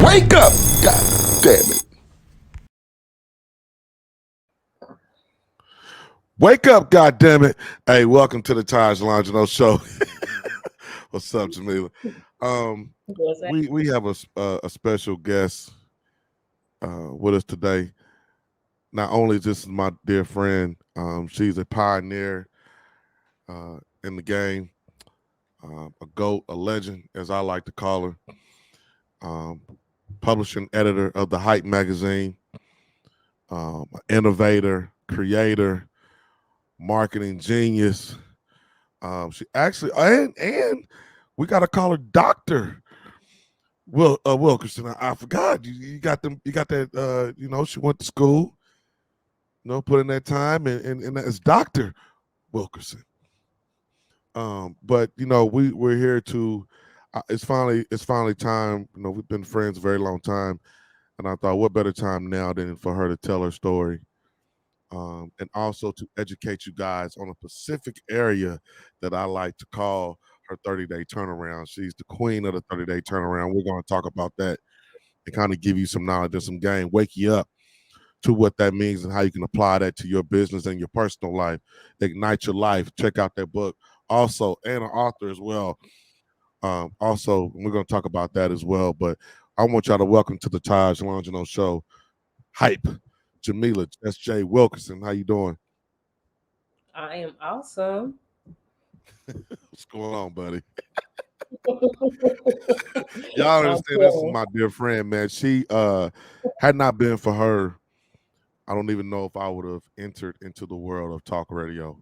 Wake up! God damn it. Wake up, God damn it. Hey, welcome to the Longino show. What's up, Jameelah? We have a special guest with us today. Not only this is my dear friend, she's a pioneer in the game, a GOAT, a legend, as I like to call her. Publishing editor of the Hype magazine, innovator, creator, marketing genius. She actually and we gotta call her Doctor Wilkerson. I forgot you got them. You got that. She went to school. Put in that time, and that's Doctor Wilkerson. But we're here to. It's finally time. We've been friends a very long time, and I thought, what better time now than for her to tell her story, and also to educate you guys on a specific area that I like to call her 30-day turnaround. She's the queen of the 30-day turnaround. We're going to talk about that and kind of give you some knowledge and some game, wake you up to what that means and how you can apply that to your business and your personal life. Ignite your life. Check out that book. Also, and an author as well. Also, we're going to talk about that as well. But I want y'all to welcome to the Taj Longino show, Hype, Jameelah, S.J. Wilkerson. How you doing? I am awesome. What's going on, buddy? Y'all understand this is my dear friend, man. She had not been for her, I don't even know if I would have entered into the world of talk radio.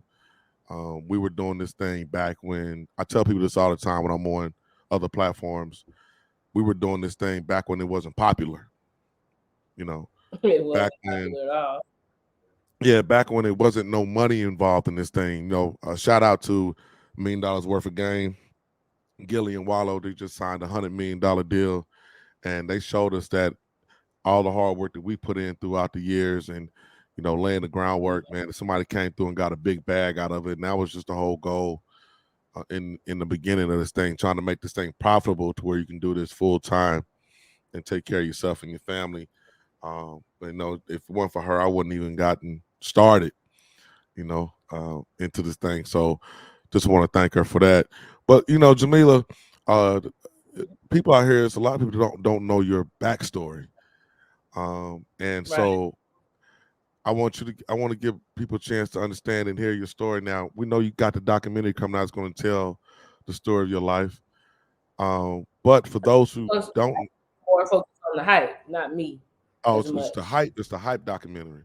We were doing this thing back when I tell people this all the time when I'm on other platforms. We were doing this thing back when it wasn't popular. It wasn't Back popular when at all. yeah, back when it wasn't no money involved in this thing. Shout out to $1 million worth of game. Gilly and Wallow, they just signed $100 million deal, and they showed us that all the hard work that we put in throughout the years and laying the groundwork, man. Somebody came through and got a big bag out of it, and that was just the whole goal in the beginning of this thing, trying to make this thing profitable to where you can do this full time and take care of yourself and your family. But if it weren't for her, I wouldn't even gotten started, into this thing. So just want to thank her for that. But Jameelah, people out here, it's a lot of people don't know your backstory. And so I want to give people a chance to understand and hear your story. Now, we know you got the documentary coming out that's going to tell the story of your life. But for those who don't, more focused on the hype, not me as it's much. the hype documentary.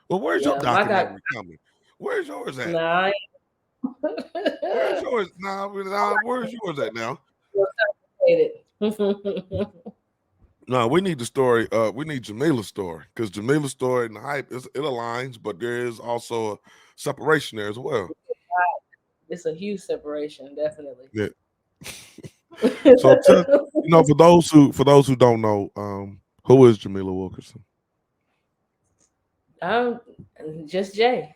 Well, where's your Yeah, my God. documentary coming? Where's yours at? Nah, Where's yours? Where's yours at now? No, we need the story. We need Jameelah's story because Jameelah's story and the hype it aligns, but there is also a separation there as well. It's a huge separation, definitely. Yeah. So, for those who don't know, who is Jameelah Wilkerson? I'm just Jay.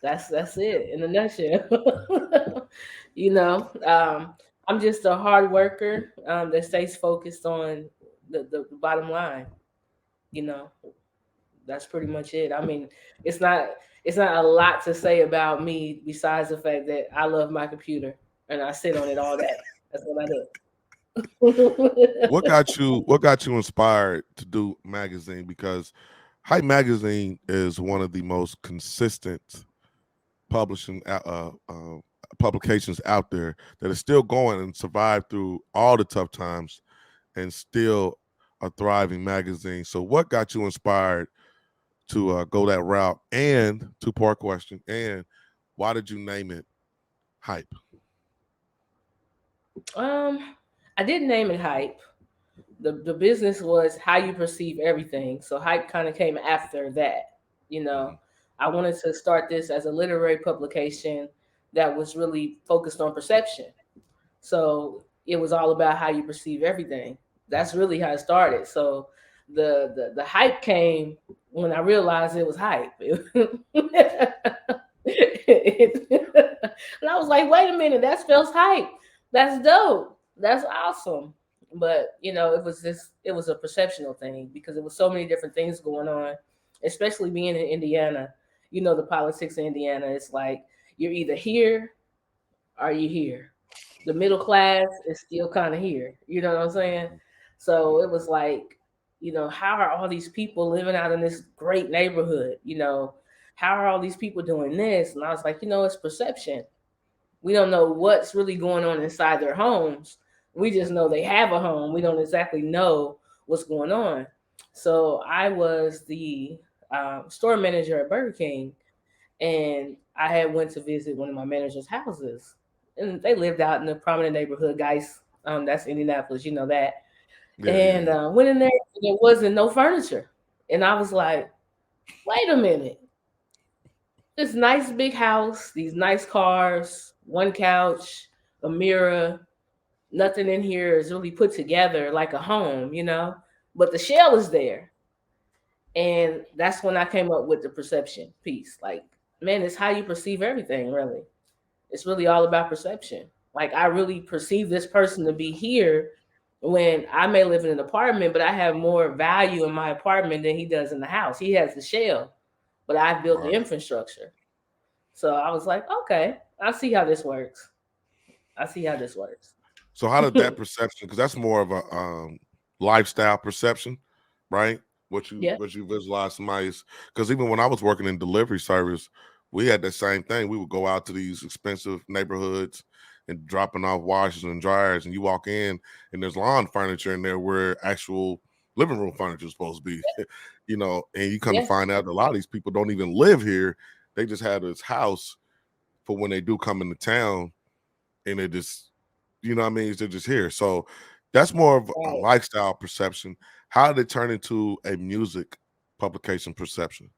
That's it in a nutshell. you know, um, I'm just a hard worker that stays focused on the bottom line. You know, that's pretty much it. I mean, it's not it's not a lot to say about me besides the fact that I love my computer and I sit on it all day. That's what I do. What got you inspired to do magazine? Because Hype magazine is one of the most consistent publishing publications out there that is still going and survived through all the tough times and still a thriving magazine. So what got you inspired to go that route? And two-part question, and why did you name it Hype? um, I didn't name it hype. The business was how you perceive everything. So hype kind of came after that. You know, Mhm. I wanted to start this as a literary publication that was really focused on perception. So it was all about how you perceive everything. That's really how it started. So the hype came when I realized it was hype. And I was like, wait a minute, that spells hype. That's dope. That's awesome. But it was a perceptional thing because it was so many different things going on, especially being in Indiana. The politics in Indiana. It's like you're either here or you here. The middle class is still kind of here. You know what I'm saying? So it was like, how are all these people living out in this great neighborhood? How are all these people doing this? And I was like, it's perception. We don't know what's really going on inside their homes. We just know they have a home. We don't exactly know what's going on. So I was the store manager at Burger King, and I had went to visit one of my manager's houses, and they lived out in a prominent neighborhood, guys. That's Indianapolis, you know that. Yeah, yeah, And yeah. went in there, and there wasn't no furniture, and I was like, "Wait a minute! This nice big house, these nice cars, one couch, a mirror, nothing in here is really put together like a home. But the shell is there." And that's when I came up with the perception piece. Like, man, it's how you perceive everything, really. It's really all about perception. Like, I really perceive this person to be here when I may live in an apartment, but I have more value in my apartment than he does in the house. He has the shell, but I've built the Right. infrastructure. So I was like, okay, I see how this works. I see how this works. So how did that perception? Because that's more of a lifestyle perception, right? Yeah, What you visualize somebody's. Because even when I was working in delivery service, we had that same thing. We would go out to these expensive neighborhoods and dropping off washers and dryers, and you walk in and there's lawn furniture in there where actual living room furniture is supposed to be, and you come to yeah, find out a lot of these people don't even live here. They just have this house for when they do come into town, and it just what I mean? They're just here. So that's more of a right. lifestyle perception. How did it turn into a music publication perception?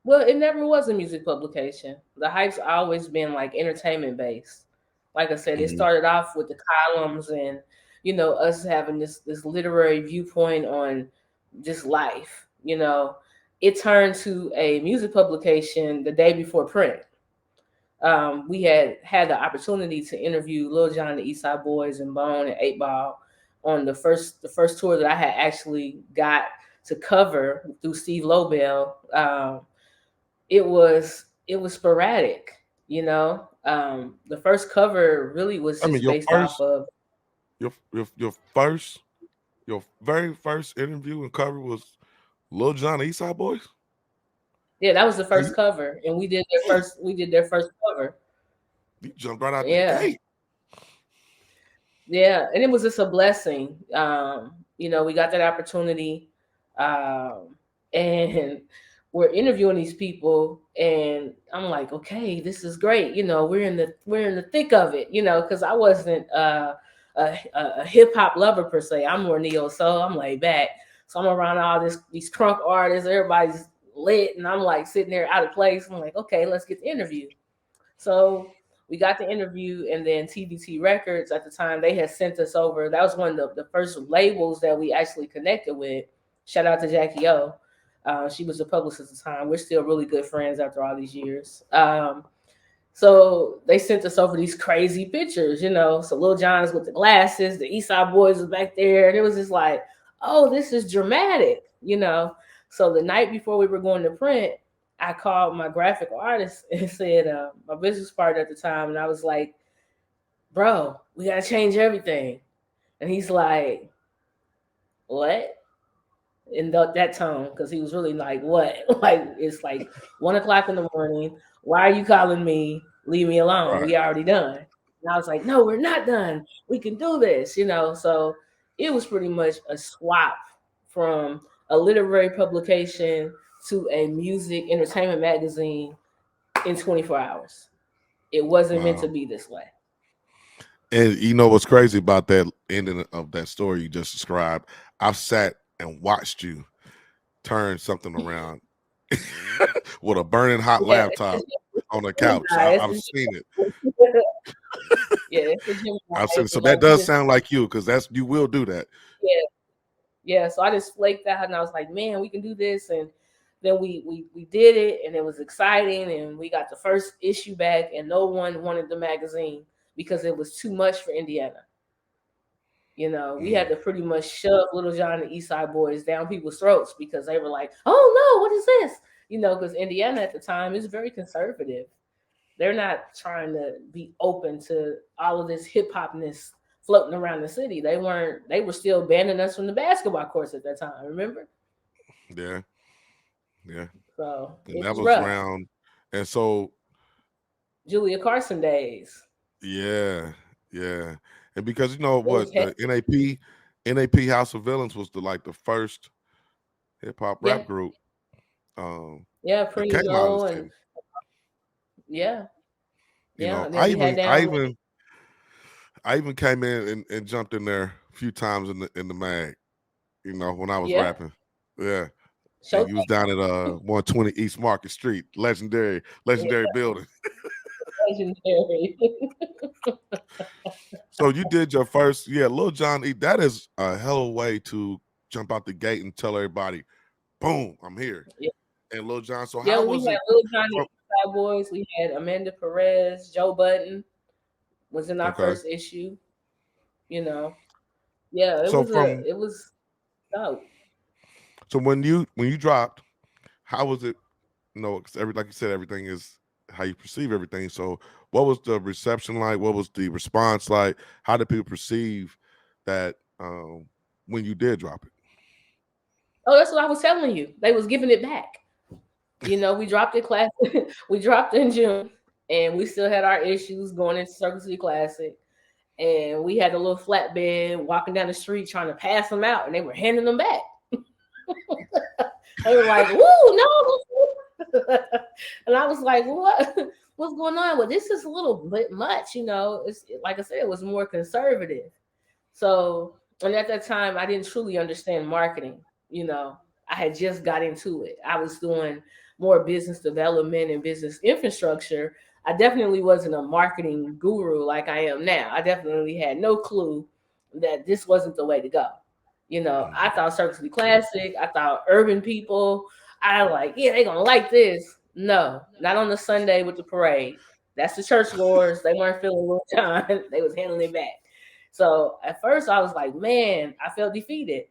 Well, it never was a music publication. The Hype's always been like entertainment based. Like I said, it Mhm. started off with the columns and us having this literary viewpoint on just life. It turned to a music publication the day before print. We had the opportunity to interview Lil Jon, and the East Side Boys, and Bone and Eight Ball on the first tour that I had actually got to cover through Steve Lobel. It was sporadic. The first cover really was I mean, just based off of. your your very first interview and cover was Lil Jon and East Side Boys. Yeah, that was the And first cover, and we did their first cover. you jumped right out the Yeah, gate. yeah, and it was just a blessing. We got that opportunity, um, and we're interviewing these people, and I'm like, okay, this is great. We're in the thick of it. Because I wasn't a hip hop lover per se. I'm more neo soul. I'm laid back, so I'm around all these crunk artists. Everybody's lit, and I'm like sitting there out of place. I'm like, okay, let's get the interview. So we got the interview, and then TBT Records at the time they had sent us over. That was one of the first labels that we actually connected with. Shout out to Jackie O. She was the publicist at the time. We're still really good friends after all these years. So they sent us over these crazy pictures. So Lil Jon's with the glasses, the East Side Boys was back there, and it was just like, oh, this is dramatic. So the night before we were going to print, I called my graphic artist and said, my business partner at the time, and I was like, bro, we gotta change everything. And he's like, what? In that tone, because he was really like, what? Like, it's like 1 o'clock in the morning. Why are you calling me? Leave me alone. Right. We already done. And I was like, no, we're not done. We can do this. So it was pretty much a swap from a literary publication to a music entertainment magazine in 24 hours. It wasn't meant to Wow. be this way. And you know what's crazy about that ending of that story you just described? I've sat and watched you turn something around with a burning hot Yeah, laptop on the couch. Gemini. I've seen it. Yeah, it's a Gemini. I've seen it. So Like that we does just, sound like you, because that's you will do that. yeah, yeah. So I just flaked out, and I was like, man, we can do this. And then we did it, and it was exciting, and we got the first issue back, and no one wanted the magazine because it was too much for Indiana. You know, we Mm, had to pretty much shove Little John and East Side Boys down people's throats because they were like, "Oh no, what is this?" You know, because Indiana at the time is very conservative. They're not trying to be open to all of this hip hopness floating around the city. They weren't. They were still banning us from the basketball courts at that time. Remember? yeah, yeah. So And it that was was rough. around, and so Julia Carson days. yeah, yeah. And because you know It was what, heavy. the NAP House of Villains was the first hip hop Yeah, rap group um yeah. that Pretty came out of Mo the and city. yeah, You yeah. know, And then I we had even I down. even I even came in and jumped in there a few times in the mag, you know, when I was Yeah, rapping. Yeah. And show you was down at 120 East Market Street, legendary building. legendary. So you did your first, yeah, Lil Jon E. That is a hell of a way to jump out the gate and tell everybody, boom, I'm here. Yeah, And Lil Jon, so yeah. how We was had it Lil Johnny from Eastside Boys. We had Amanda Perez, Joe Button was in our okay. first issue. You know, yeah. So from It was dope. so when you dropped, how was it? You know, 'cause like you said, everything is how you perceive everything. So what was the reception like? What was the response like? How did people perceive that when you did drop it? Oh, that's what I was telling you. They was giving it back. You know, we dropped it class. We dropped in June, and we still had our issues going into Circle City Classic. And we had a little flatbed walking down the street trying to pass them out, and they were handing them back. They were like, "Woo, no!" And I was like, "What? What's going on?" Well, this is a little bit much, you know. It's like I said, it was more conservative. So, and at that time, I didn't truly understand marketing. You know, I had just got into it. I was doing more business development and business infrastructure. I definitely wasn't a marketing guru like I am now. I definitely had no clue that this wasn't the way to go. You know, I Mhm. thought Circus City Classic, I thought urban people, I like, yeah, they gonna like this. No, not on the Sunday with the parade. That's the church goers. They weren't feeling Lil John. They was handling it back. So at first I was like, man, I felt defeated.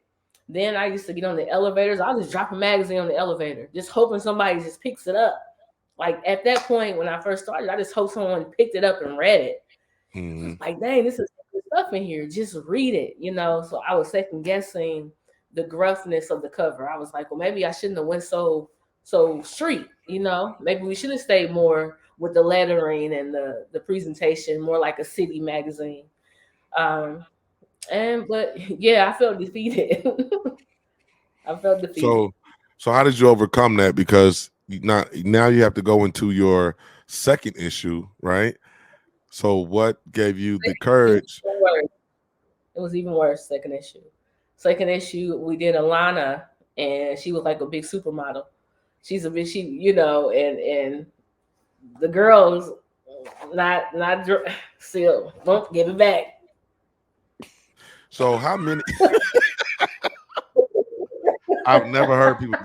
Then I used to get on the elevators. I was just drop a magazine on the elevator, just hoping somebody just picks it up. Like at that point when I first started, I just hope someone picked it up and read it. I was Mhm. like, dang, this is good stuff in here. Just read it, you know. So I was second guessing the gruffness of the cover. I was like, well, maybe I shouldn't have went so street, you know. Maybe we should have stayed more with the lettering and the presentation, more like a city magazine. Um, and but yeah, I felt defeated. I felt defeated. So how did you overcome that? Because now you have to go into your second issue, right? So what gave you the It was courage? even worse. It was even worse. Second issue. Second issue, we did Alana, and she was like a big supermodel. She's a big she, you know, and the girls not still won't give it back. So how many I've never heard people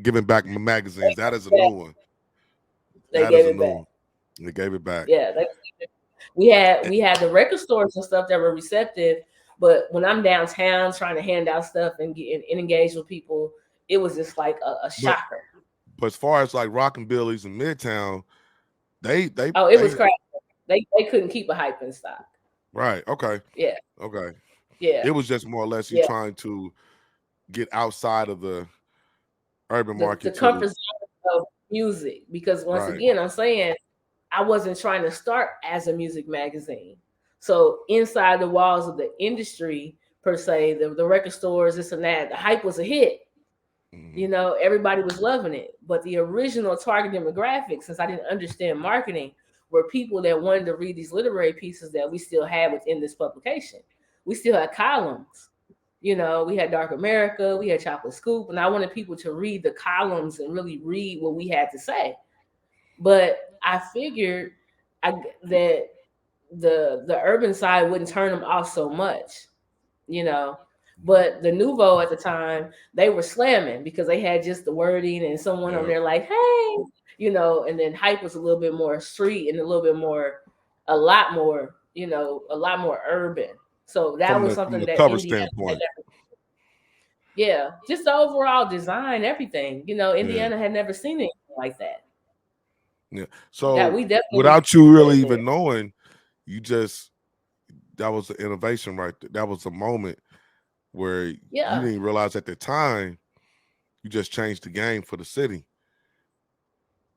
giving back magazines. That is a new one. They That is gave a it new back. one. They gave it back. Yeah, we had the record stores and stuff that were receptive, but when I'm downtown trying to hand out stuff and get and engage with people, it was just like a But shocker. as far as like Rockin' Billy's in Midtown, they they Oh, it was they crazy. They couldn't keep a hype in stock. right. Okay. Yeah, Okay. yeah, It was just more or less you yeah. trying to get outside of the urban The market to comfort zone of music, because once right. again, I'm saying I wasn't trying to start as a music magazine. So inside the walls of the industry per se, the record stores, this and that, the hype was a hit. Mhm. You know, everybody was loving it. But the original target demographic, since I didn't understand marketing, were people that wanted to read these literary pieces that we still had within this publication. We still had columns. You know, we had Dark America, we had Chocolate Scoop, and I wanted people to read the columns and really read what we had to say. But I figured that the urban side wouldn't turn them off so much, you know. But the Nouveau at the time, they were slamming because they had just the wording and someone on Yeah. there like, hey, you know, and then Hype was a little bit more street and a little bit more, a lot more, you know, a lot more urban. So that was from something the that cover Indiana had standpoint. never. Yeah, just the overall design, everything. Yeah, Indiana had never seen anything like that. yeah. That So we definitely without you put really in there. even knowing, you just that was the innovation right there. That was a moment where you Yeah, didn't realize at the time you just changed the game for the city.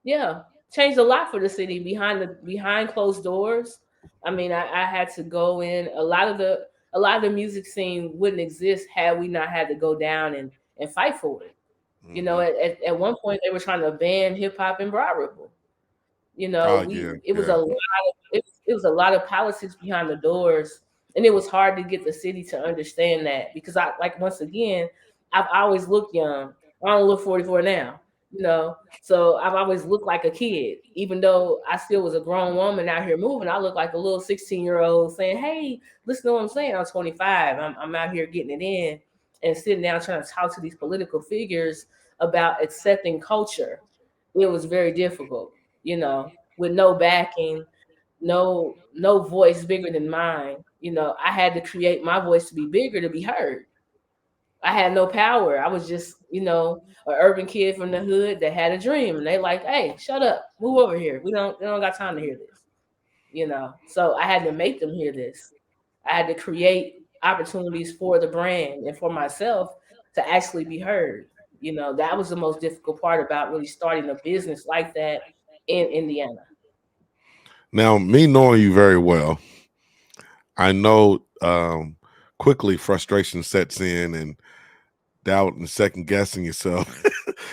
yeah. Changed a lot for the city behind closed doors. I mean, I had to go in. A lot of the music scene wouldn't exist had we not had to go down and fight for it. Hmm. At one point they were trying to ban hip hop and Broad Ripple. Oh We yeah, it was a yeah. lot of it was a lot of politics behind the doors, and it was hard to get the city to understand that because I like once again, I've always looked young. I don't look 44 now, you know. So I've always looked like a kid, even though I still was a grown woman out here moving. I look like a little 16-year-old saying, "Hey, listen to what I'm saying. I'm 25. I'm out here getting it in and sitting down trying to talk to these political figures about accepting culture." It was very difficult, with no backing, no voice bigger than mine. I had to create my voice to be bigger to be heard. I had no power. I was just, an urban kid from the hood that had a dream, and they like, hey, shut up, move over here. We don't got time to hear this. So I had to make them hear this. I had to create opportunities for the brand and for myself to actually be heard. That was the most difficult part about really starting a business like that in Indiana. Now, me knowing you very well, I know quickly frustration sets in and doubt and second guessing yourself.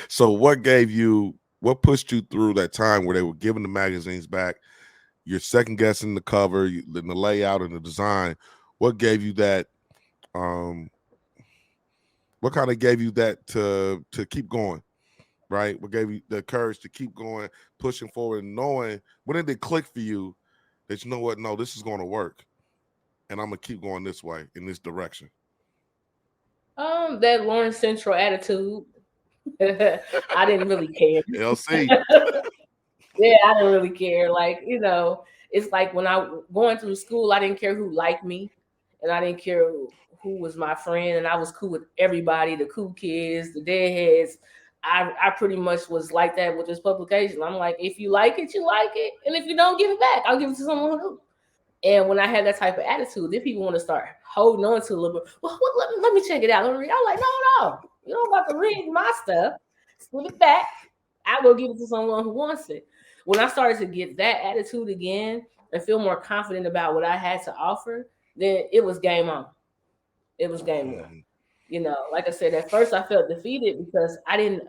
So, what pushed you through that time where they were giving the magazines back? You're second guessing the cover, the layout, and the design. What gave you that? Um, what kind of gave you that to keep going? Right? What gave you the courage to keep going, pushing forward, and knowing when did it click for you that you know what? No, this is going to work, and I'm gonna keep going this way in this direction. That Lawrence Central attitude. I didn't really care. LC. Yeah, I didn't really care. Like, it's like when I going through school, I didn't care who liked me, and I didn't care who was my friend, and I was cool with everybody, the cool kids, the deadheads. I pretty much was like that with this publication. I'm like, if you like it, you like it, and if you don't, give it back. I'll give it to someone who do. And when I had that type of attitude, then people want to start holding on to a little bit. Well, let me check it out. Let me read. I'm like, no, you don't got to read my stuff. Give it back. I'll go give it to someone who wants it. When I started to get that attitude again and feel more confident about what I had to offer, then it was game on. It was game on. Mhm. Like I said, at first I felt defeated because I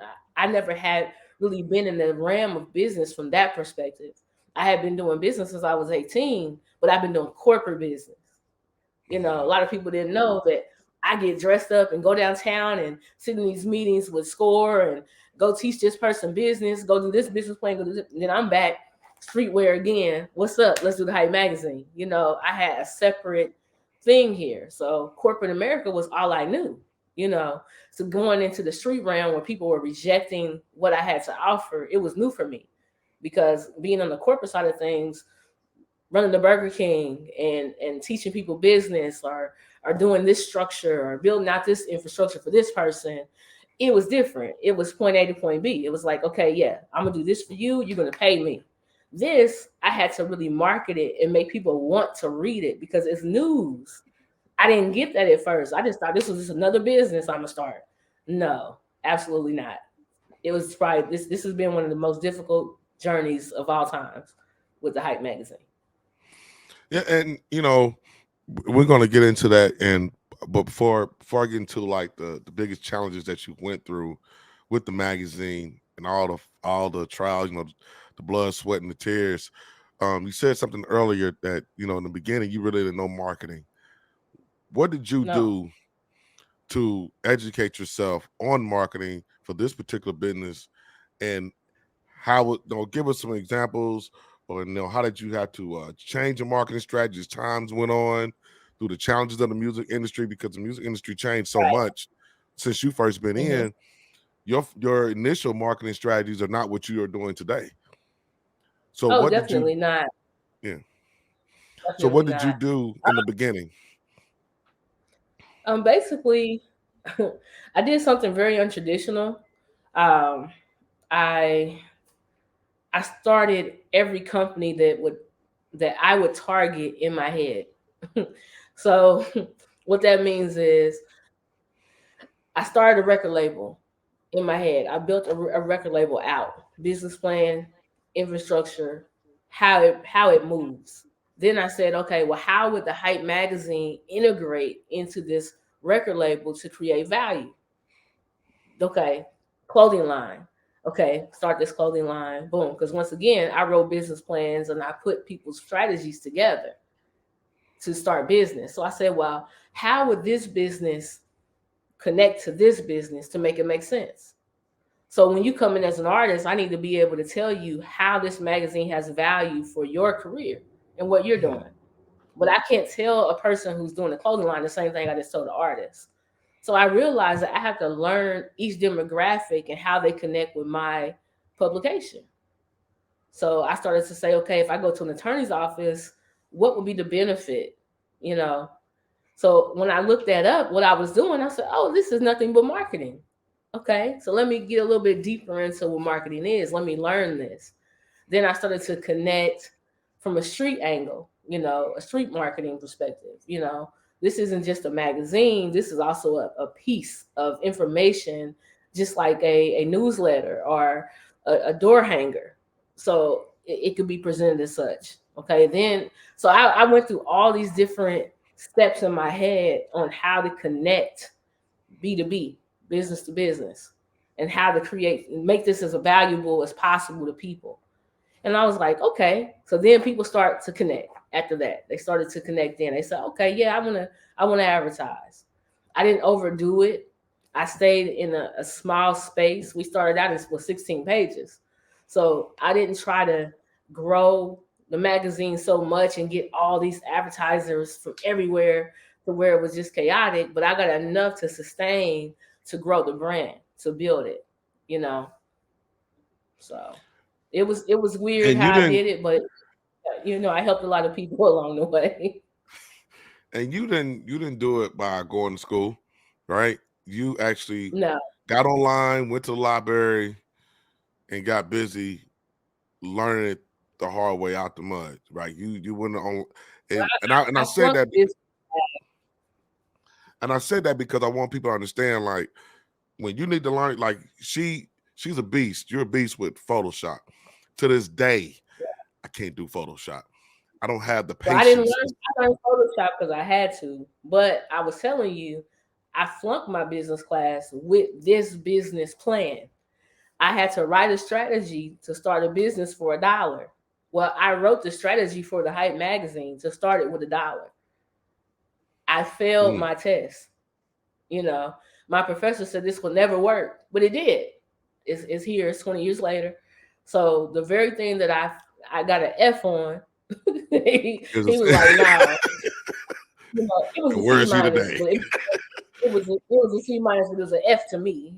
never had really been in the realm of business from that perspective. I had been doing business since I was 18, but I've been doing corporate business. A Mhm. lot of people didn't know that I get dressed up and go downtown and sit in these meetings with SCORE and go teach this person business, go do this business plan, and then I'm back streetwear again. What's up? Let's do the Hype magazine. I had a separate thing here. So corporate America was all I knew, you know. So going into the street realm where people were rejecting what I had to offer, it was new for me because being on the corporate side of things, running the Burger King and teaching people business or doing this structure or building out this infrastructure for this person, it was different. It was point A to point B. It was like, okay, yeah, I'm gonna do this for you. You're gonna pay me. This I had to really market it and make people want to read it because it's news. I didn't get that at first. I just thought this was just another business I'm gonna start. No, absolutely not. It was probably this has been one of the most difficult journeys of all times with the Hype magazine. Yeah, and we're gonna get into that, and but before I get into like the biggest challenges that you went through with the magazine and all the trials, the blood, sweat, and the tears. You said something earlier that in the beginning you really didn't know marketing. What did you No. do to educate yourself on marketing for this particular business, and how would give us some examples, or how did you have to change your marketing strategies? Times went on through the challenges of the music industry because the music industry changed so Right. much since you first been Hmm. in. Your initial marketing strategies are not what you are doing today. So Oh, what did you? definitely not. Yeah. So Definitely what did you not. do in the beginning? Basically, I did something very untraditional. Um, I I started every company that I would target in my head. So what that means is I started a record label in my head. I built a record label out, business plan, infrastructure, how it moves. Then I said, okay, well, how would the Hype magazine integrate into this record label to create value? Okay, clothing line. Okay, start this clothing line. Boom. Because once again, I wrote business plans and I put people's strategies together to start business. So I said, well, how would this business connect to this business to make it make sense? So when you come in as an artist, I need to be able to tell you how this magazine has value for your career and what you're doing. But I can't tell a person who's doing the clothing line the same thing I just told the artist. So I realized that I have to learn each demographic and how they connect with my publication. So I started to say, okay, if I go to an attorney's office, what would be the benefit? You know, so when I looked that up, what I was doing, I said, oh, this is nothing but marketing. Okay, so let me get a little bit deeper into what marketing is. Let me learn this. Then I started to connect from a street angle, a street marketing perspective. This isn't just a magazine, this is also a piece of information, just like a newsletter or a door hanger. So it could be presented as such. Okay, then, so I went through all these different steps in my head on how to connect B2B, business to business, and how to create and make this as valuable as possible to people. And I was like, okay. So then people start to connect after that. They started to connect then. They said, okay, yeah, I wanna advertise. I didn't overdo it. I stayed in a small space. We started out with 16 pages. So I didn't try to grow the magazine so much and get all these advertisers from everywhere to where it was just chaotic, but I got enough to sustain to grow the brand, to build it, you know. So it was weird And how I did it, but I helped a lot of people along the way. you didn't do it by going to school, right? You actually No, got online, went to the library, and got busy learning it the hard way out the mud, right? You went on, and I I said flunked that, this. because I want people to understand, like, when you need to learn, like, she's a beast. You're a beast with Photoshop. To this day, I can't do Photoshop. I don't have the Well, I didn't patience. learn. I learned Photoshop because I had to, but I was telling you, I flunked my business class with this business plan. I had to write a strategy to start a business for $1. Well, I wrote the strategy for the Hype magazine to start it with $1. I failed Mm, my test. You know, my professor said this will never work, but it did. It's here. It's 20 years later. So the very thing that I got an F on, he is was like, "No, it was a where C is he minus, today? but it was a C minus, but it was an F to me.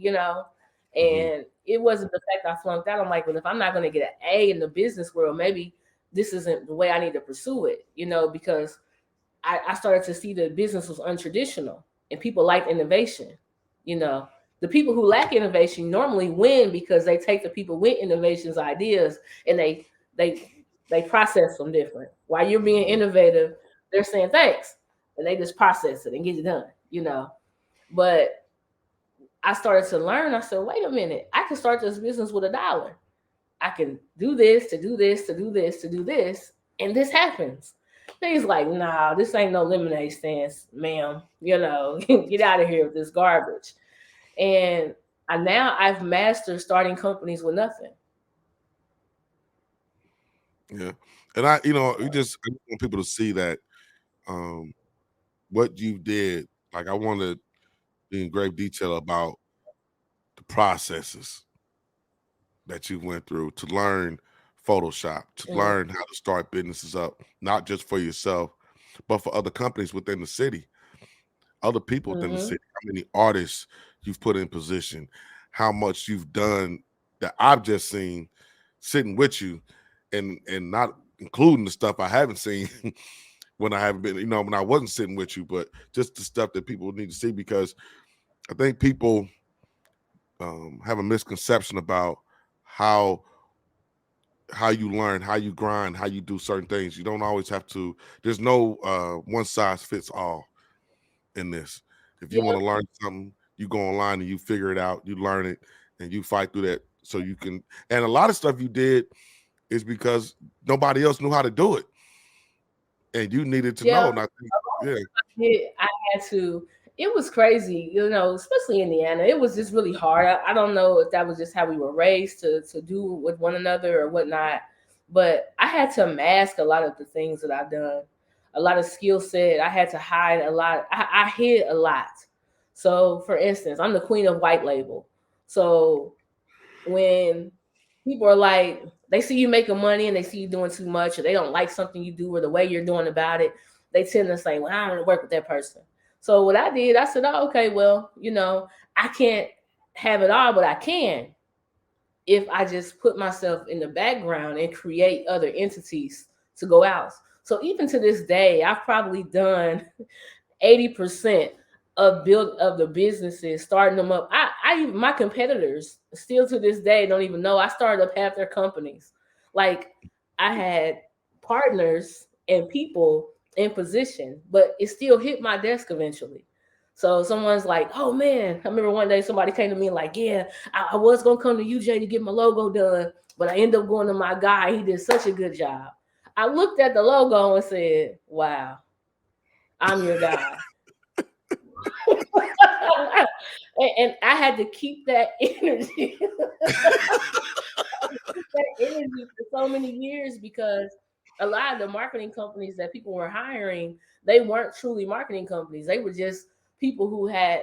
Hmm. And it wasn't the fact I flunked out. I'm like, well, if I'm not going to get an A in the business world, maybe this isn't the way I need to pursue it. Because I started to see that business was untraditional and people like innovation. You know, the people who lack innovation normally win because they take the people with innovations ideas and they they process them different. While you're being innovative, they're saying thanks and they just process it and get it done. But I started to learn. I said, wait a minute, I can start this business with $1. I can do this to do this to do this to do this, and this happens. And he's like, nah, this ain't no lemonade stand, ma'am. Get out of here with this garbage. And I've mastered starting companies with nothing. Yeah, and I want people to see that, um, what you did. Like, I want to be in great detail about the processes that you went through to learn Photoshop, to Mm, learn how to start businesses up, not just for yourself, but for other companies within the city, other people within the mm-hmm. city, how many artists you've put in position, how much you've done that I've just seen sitting with you, and not including the stuff I haven't seen when I haven't been, when I wasn't sitting with you, but just the stuff that people need to see, because I think people have a misconception about how how you learn, how you grind, how you do certain things. You don't always have to. There's no one size fits all in this. If you Yeah, want to learn something, you go online and you figure it out, you learn it, and you fight through that so you can. And a lot of stuff you did is because nobody else knew how to do it, and you needed to know. yeah. And I think, yeah, I had to. It was crazy, especially Indiana. It was just really hard. I don't know if that was just how we were raised to do with one another or whatnot, but I had to mask a lot of the things that I've done, a lot of skill set. I had to hide a lot. I hid a lot. So, for instance, I'm the queen of white label. So when people are like, they see you making money and they see you doing too much, or they don't like something you do or the way you're doing about it, they tend to say, well, I don't want to work with that person. So what I did, I said, oh, okay, well, I can't have it all, but I can if I just put myself in the background and create other entities to go out. So even to this day, I've probably done 80% of the businesses, starting them up. My competitors still to this day don't even know I started up half their companies. Like, I had partners and people in position, but it still hit my desk eventually. So someone's like, oh man, I remember one day somebody came to me like, yeah, I was gonna come to UJ to get my logo done, but I ended up going to my guy. He did such a good job. I looked at the logo and said, wow, I'm your guy. And I had to keep that energy, keep that energy for so many years, because a lot of the marketing companies that people were hiring, they weren't truly marketing companies. They were just people who had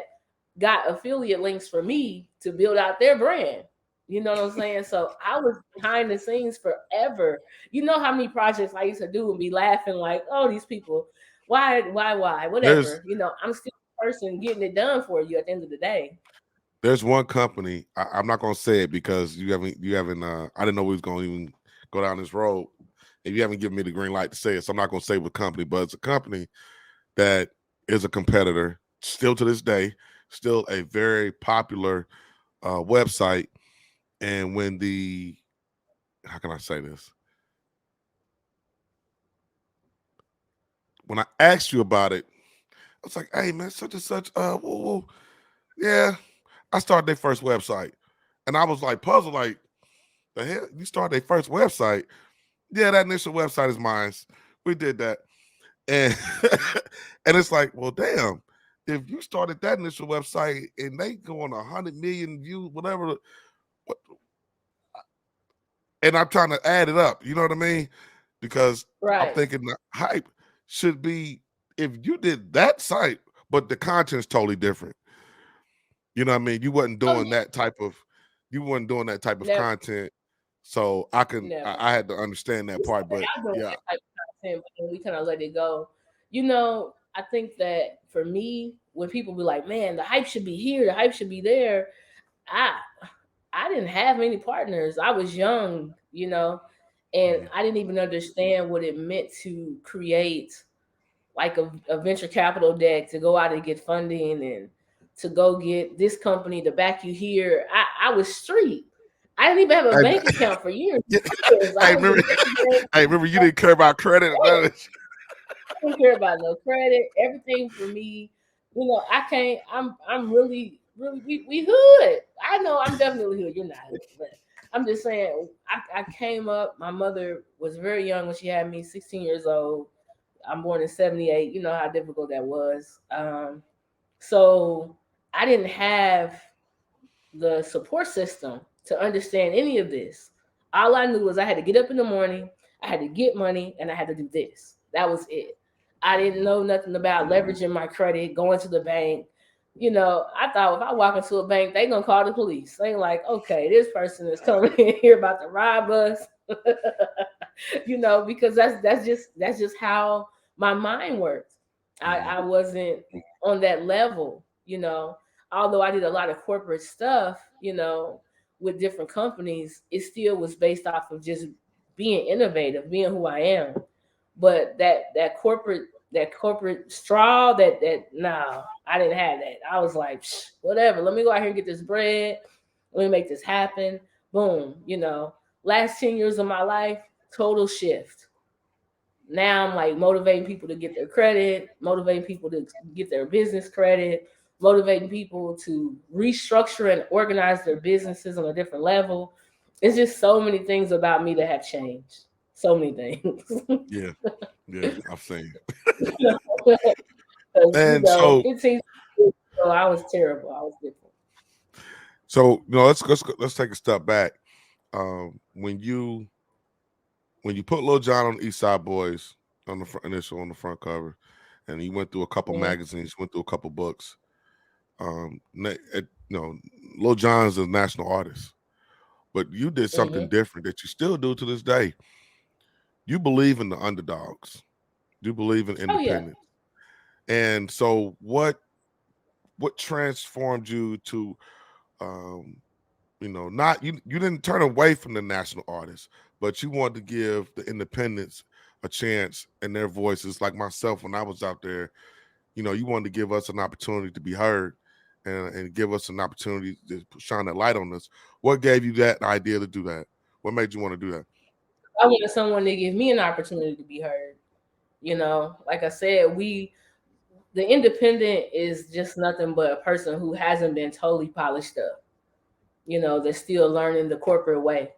got affiliate links for me to build out their brand. You know what I'm saying? So I was behind the scenes forever. You know how many projects I used to do and be laughing like, oh, these people, why, there's whatever. I'm still the person getting it done for you at the end of the day. there's one company. I'm not gonna say it because you haven't. I didn't know we was gonna even go down this road, and you haven't given me the green light to say it. So I'm not gonna say what company, but it's a company that is a competitor still to this day, still a very popular website. And when the how can I say this? When I asked you about it, I was like, "Hey man, such and such, whoa, whoa. Yeah." I started their first website, and I was like puzzled, like, "The hell, you started their first website?" Yeah, that initial website is mine. We did that, and and it's like, well, damn. If you started that initial website and they go on 100 million views, whatever, what, and I'm trying to add it up, you know what I mean? Because I'm Right. thinking the hype should be if you did that site, but the content's totally different. You know what I mean? Oh yeah, You weren't doing that type of never, content. So I can never. I had to understand that We part. started But out doing yeah, that type of content, but then we kind of let it go. I think that for me, when people be like, "Man, the hype should be here, the hype should be there," I I didn't have many partners. I was young, and mhm. I didn't even understand what it meant to create like a venture capital deck to go out and get funding and to go get this company to back you here. I was street. I didn't even have a And bank account for years. yeah, Years. I I was remember. a young I remember you didn't care about credit or none of man. this. I don't care about no credit. Everything for me, I can't. I'm really, really. We hood. I know I'm definitely hood. You're not hood, but I'm just saying. I came up. My mother was very young when she had me, 16 years old. I'm born in '78. You know how difficult that was. So I didn't have the support system to understand any of this. All I knew was I had to get up in the morning, I had to get money, and I had to do this. That was it. I didn't know nothing about leveraging my credit, going to the bank. I thought if I walk into a bank, they gonna call the police. They like, okay, this person is coming in here about to rob us. Because that's just how my mind worked. I Mhm. wasn't on that level, although I did a lot of corporate stuff, with different companies, it still was based off of just being innovative, being who I am. But that corporate straw, that no, I didn't have that. I was like, whatever. Let me go out here and get this bread. Let me make this happen. Boom. Last 10 years of my life, total shift. Now I'm like motivating people to get their credit, motivating people to get their business credit, motivating people to restructure and organize their businesses on a different level. It's just so many things about me that have changed. So many things. Yeah, yeah, I've seen. Because, And so, 15 years ago, I was terrible. I was different. let's take a step back. When you put Lil Jon on the East Side Boys on the initial on the front cover, and he went through a couple Mhm. magazines, went through a couple books. Lil Jon's a national artist, but you did something Mhm. different that you still do to this day. You believe in the underdogs. You believe in Oh yeah. independence. And so, what transformed you to, um, not you didn't turn away from the national artists, but you wanted to give the independents a chance and their voices, like myself when I was out there. You wanted to give us an opportunity to be heard, and give us an opportunity to shine that light on us. What gave you that idea to do that? What made you want to do that? I wanted someone to give me an opportunity to be heard. Like I said, the independent is just nothing but a person who hasn't been totally polished up. They're still learning the corporate way.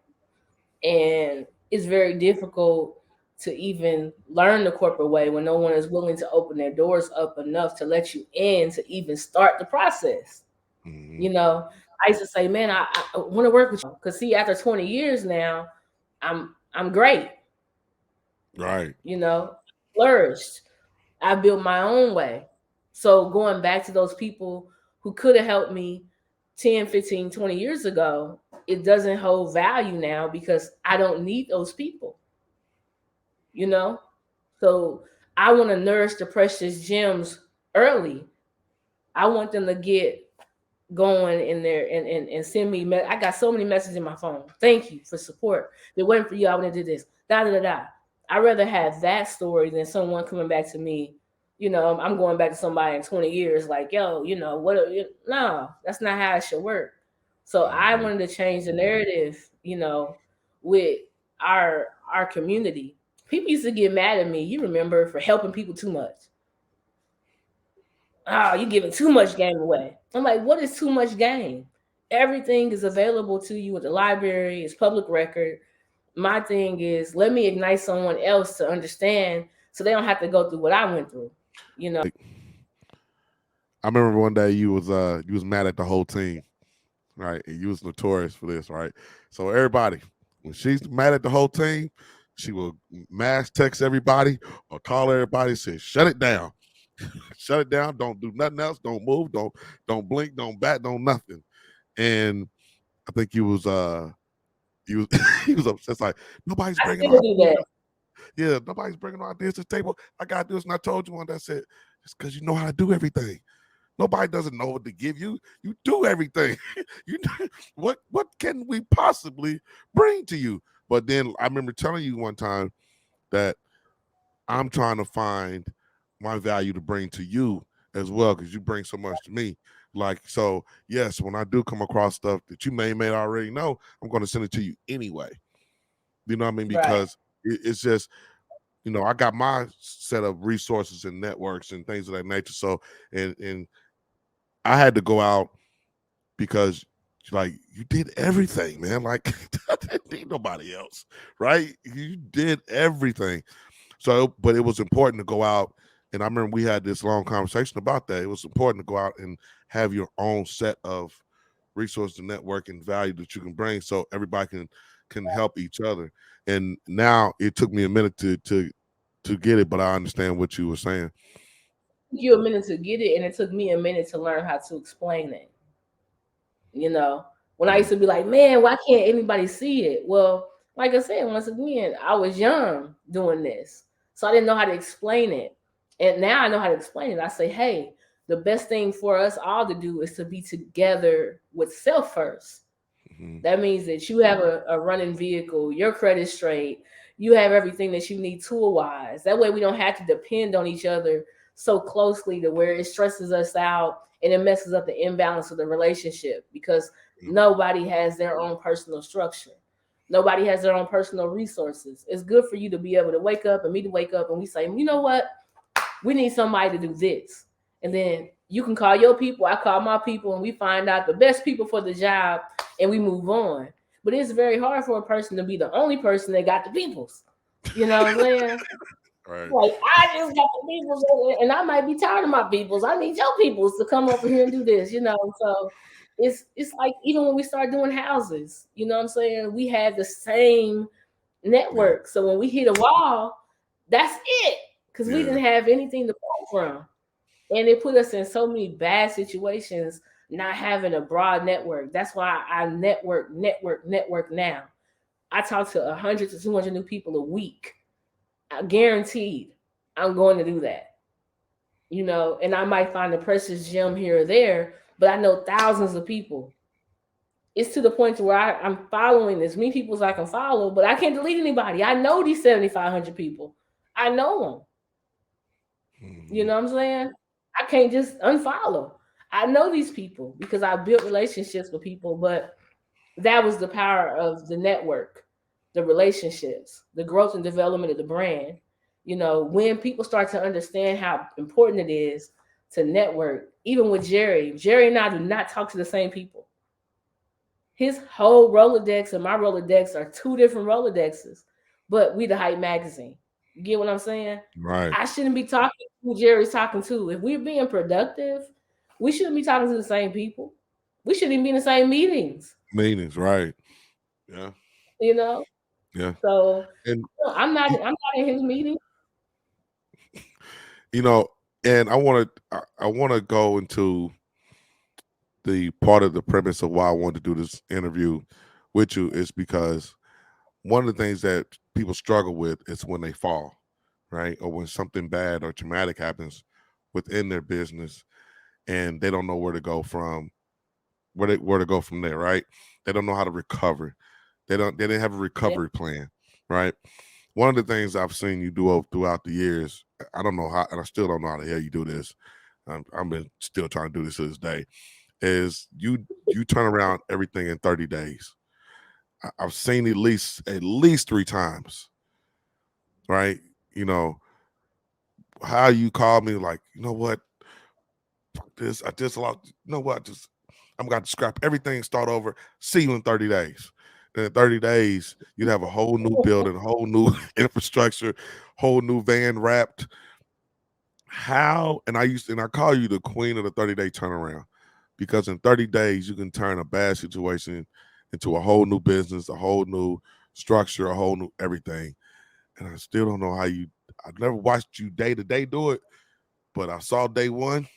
And it's very difficult to even learn the corporate way when no one is willing to open their doors up enough to let you in to even start the process. Mm-hmm. I used to say, man, I want to work with you because see, after 20 years now, I'm great. Right. You know, flourished. I built my own way. So going back to those people who could have helped me 10, 15, 20 years ago, it doesn't hold value now because I don't need those people, you know? So I want to nourish the precious gems early. I want them to get going in there and send me. I got so many messages in my phone. Thank you for support. If it wasn't for you, I would have did this. Da da da da. I'd rather have that story than someone coming back to me. I'm going back to somebody in 20 years, like, yo, what? No, that's not how it should work. So I Mm-hmm. wanted to change the narrative, with our community. People used to get mad at me. You remember for helping people too much. Oh, you're giving too much game away. I'm like, what is too much game? Everything is available to you at the library, it's public record. My thing is, let me ignite someone else to understand so they don't have to go through what I went through. You know, I remember one day you was mad at the whole team, right? And you was notorious for this, right? So everybody, when she's mad at the whole team, she will mass text everybody or call everybody and say, shut it down. Shut it down. Don't do nothing else. Don't move. Don't blink. Don't bat. Don't nothing. And I think he was he was upset. It's like nobody's I bringing still no do ideas. that. Yeah, nobody's bringing no ideas to the table. I got this, and I told you one that said it's because you know how to do everything. Nobody doesn't know what to give you. You do everything. you what can we possibly bring to you? But then I remember telling you one time that I'm trying to find my value to bring to you as well because you bring so much to me. Like so, yes, when I do come across stuff that you may already know, I'm going to send it to you anyway. You know what I mean? Right. Because it's just I got my set of resources and networks and things of that nature. So and I had to go out because like you did everything, man. Like I didn't need nobody else, right? You did everything. So, but it was important to go out, and I remember we had this long conversation about that. It was important to go out and have your own set of resources and network and value that you can bring, so everybody can help each other. And now it took me a minute to get it, but I understand what you were saying. Took you a minute to get it, and it took me a minute to learn how to explain it. You know, when I Mm, used to be like, man, why can't anybody see it? Well, like I said, once again, I was young doing this. So I didn't know how to explain it. And now I know how to explain it. I say, hey, the best thing for us all to do is to be together with self first. mhm. That means that you have a running vehicle, your credit straight, you have everything that you need tool wise. That way we don't have to depend on each other so closely to where it stresses us out and it messes up the imbalance of the relationship because nobody has their own personal structure. Nobody has their own personal resources. It's good for you to be able to wake up and me to wake up and we say, you know what? We need somebody to do this. And then you can call your people, I call my people, and we find out the best people for the job and we move on. But it's very hard for a person to be the only person that got the peoples. You know what I'm saying? Right. Like I just got the peoples, and I might be tired of my peoples. I need your peoples to come over here and do this. So it's like even when we start doing houses, you know what I'm saying? We had the same Yeah. network. So when we hit a wall, that's it, because we Yeah. didn't have anything to pull from, and it put us in so many bad situations. Not having a broad network. That's why I network now. I talk to 100 to 200 new people a week. I guaranteed I'm going to do that. And I might find a precious gem here or there, but I know thousands of people. It's to the point to where I'm following as many people as I can follow, but I can't delete anybody. I know these 7,500 people. I know them. You Hmm. know what I'm saying? I can't just unfollow. I know these people because I built relationships with people, but that was the power of the network, the relationships, the growth and development of the brand. When people start to understand how important it is to network, even with Jerry and I do not talk to the same people. His whole Rolodex and my Rolodex are two different Rolodexes, but we the Hype magazine. You get what I'm saying? Right. I shouldn't be talking to who Jerry's talking to. If we're being productive, we shouldn't be talking to the same people. We shouldn't even be in the same meetings, Meanings. Right. Yeah. you know? Yeah. So And I'm not in his meeting. you know, and I want to go into the part of the premise of why I wanted to do this interview with you is because one of the things that people struggle with is when they fall, right? Or when something bad or traumatic happens within their business and they don't know where to go from where to go from there, right? They don't know how to recover. They didn't have a Yeah. recovery plan, right? One of the things I've seen you do throughout the years, I don't know how, and I still don't know how the hell you do this. I've been still trying to do this to this day. Is you turn around everything in 30 days. I've seen at least 3 times, right? You know how you call me like, you know what, fuck this. I just lost. You know what? I'm got to scrap everything, start over. See you in 30 days. And in 30 days, you'd have a whole new building, whole new infrastructure, whole new van wrapped. How? And I call you the queen of the 30-day turnaround because in 30 days you can turn a bad situation into a whole new business, a whole new structure, a whole new everything. And I still don't know how you. I've never watched you day to day do it, but I saw day one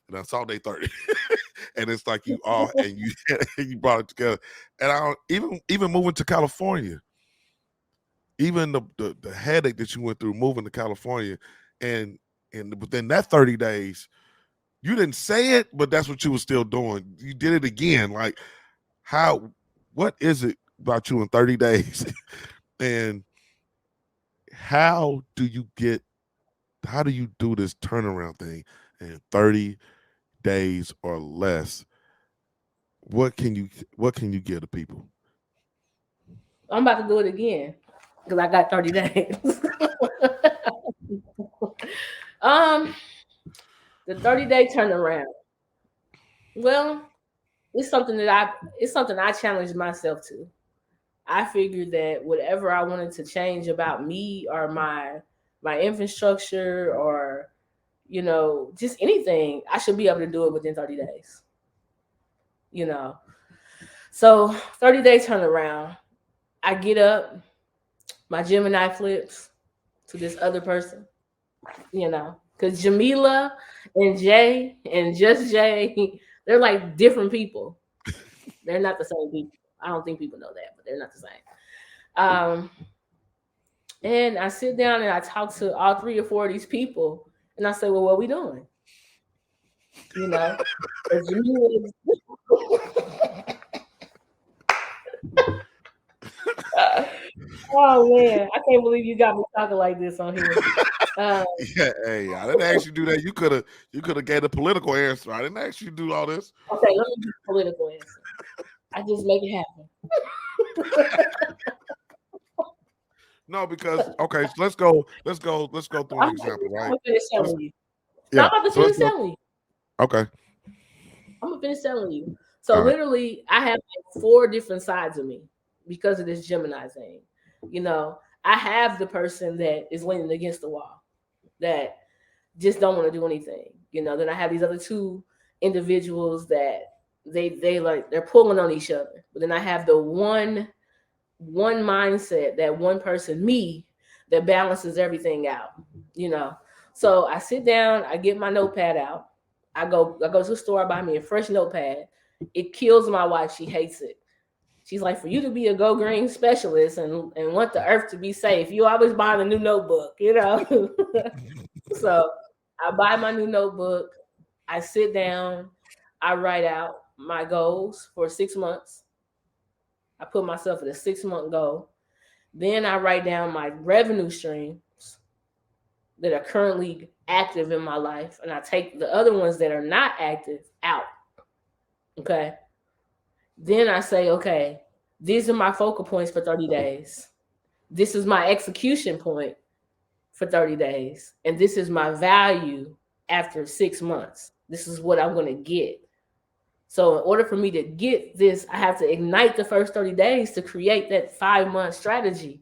and I saw day 30. And it's like you all and you you brought it together. And I don't, even moving to California, even the headache that you went through moving to California, and within that 30 days, you didn't say it, but that's what you were still doing. You did it again. Like how? What is it about you in 30 days? And how do you get? How do you do this turnaround thing in 30 days or less? What can you What can you give to people? I'm about to do it again because I got 30 days. um, the 30-day turnaround. Well, it's something I challenged myself to. I figured that whatever I wanted to change about me or my infrastructure or just anything, I should be able to do it within 30 days. You know. So 30-day turnaround. I get up, my Gemini flips to this other person, because Jameelah and Jay and just Jay, they're like different people. They're not the same people. I don't think people know that, but they're not the same. Um, and I sit down and I talk to all three or four of these people, and I say, "Well, what are we doing?" You know, as Jameelah, Oh man, I can't believe you got me talking like this on here. Uh, Yeah, hey, I didn't ask you to do that. You could have gave a political answer. I didn't ask you to do all this. okay, let me be political answer. I just make it happen. No, because okay, so let's go through an I'm, I'm example, right? gonna finish Let's telling you. No, I'm yeah. about to So let's finish go. telling you. Okay. I'm gonna finish telling you. So All right. literally, I have like four different sides of me because of this Gemini thing. You know, I have the person that is leaning against the wall, that just don't want to do anything. You know, then I have these other two individuals that they like they're pulling on each other. But then I have the one mindset, that one person, me, that balances everything out. You know, so I sit down, I get my notepad out, I go to the store, I buy me a fresh notepad. It kills my wife; she hates it. She's like, for you to be a go green specialist and want the earth to be safe, you always buy a new notebook, you know. So I buy my new notebook. I sit down. I write out my goals for 6 months. I put myself at a 6 month goal. Then I write down my revenue streams that are currently active in my life, and I take the other ones that are not active out. Okay. Then I say, okay, these are my focal points for 30 days. This is my execution point for 30 days. And this is my value after 6 months. This is what I'm going to get. So, in order for me to get this, I have to ignite the first 30 days to create that 5 month strategy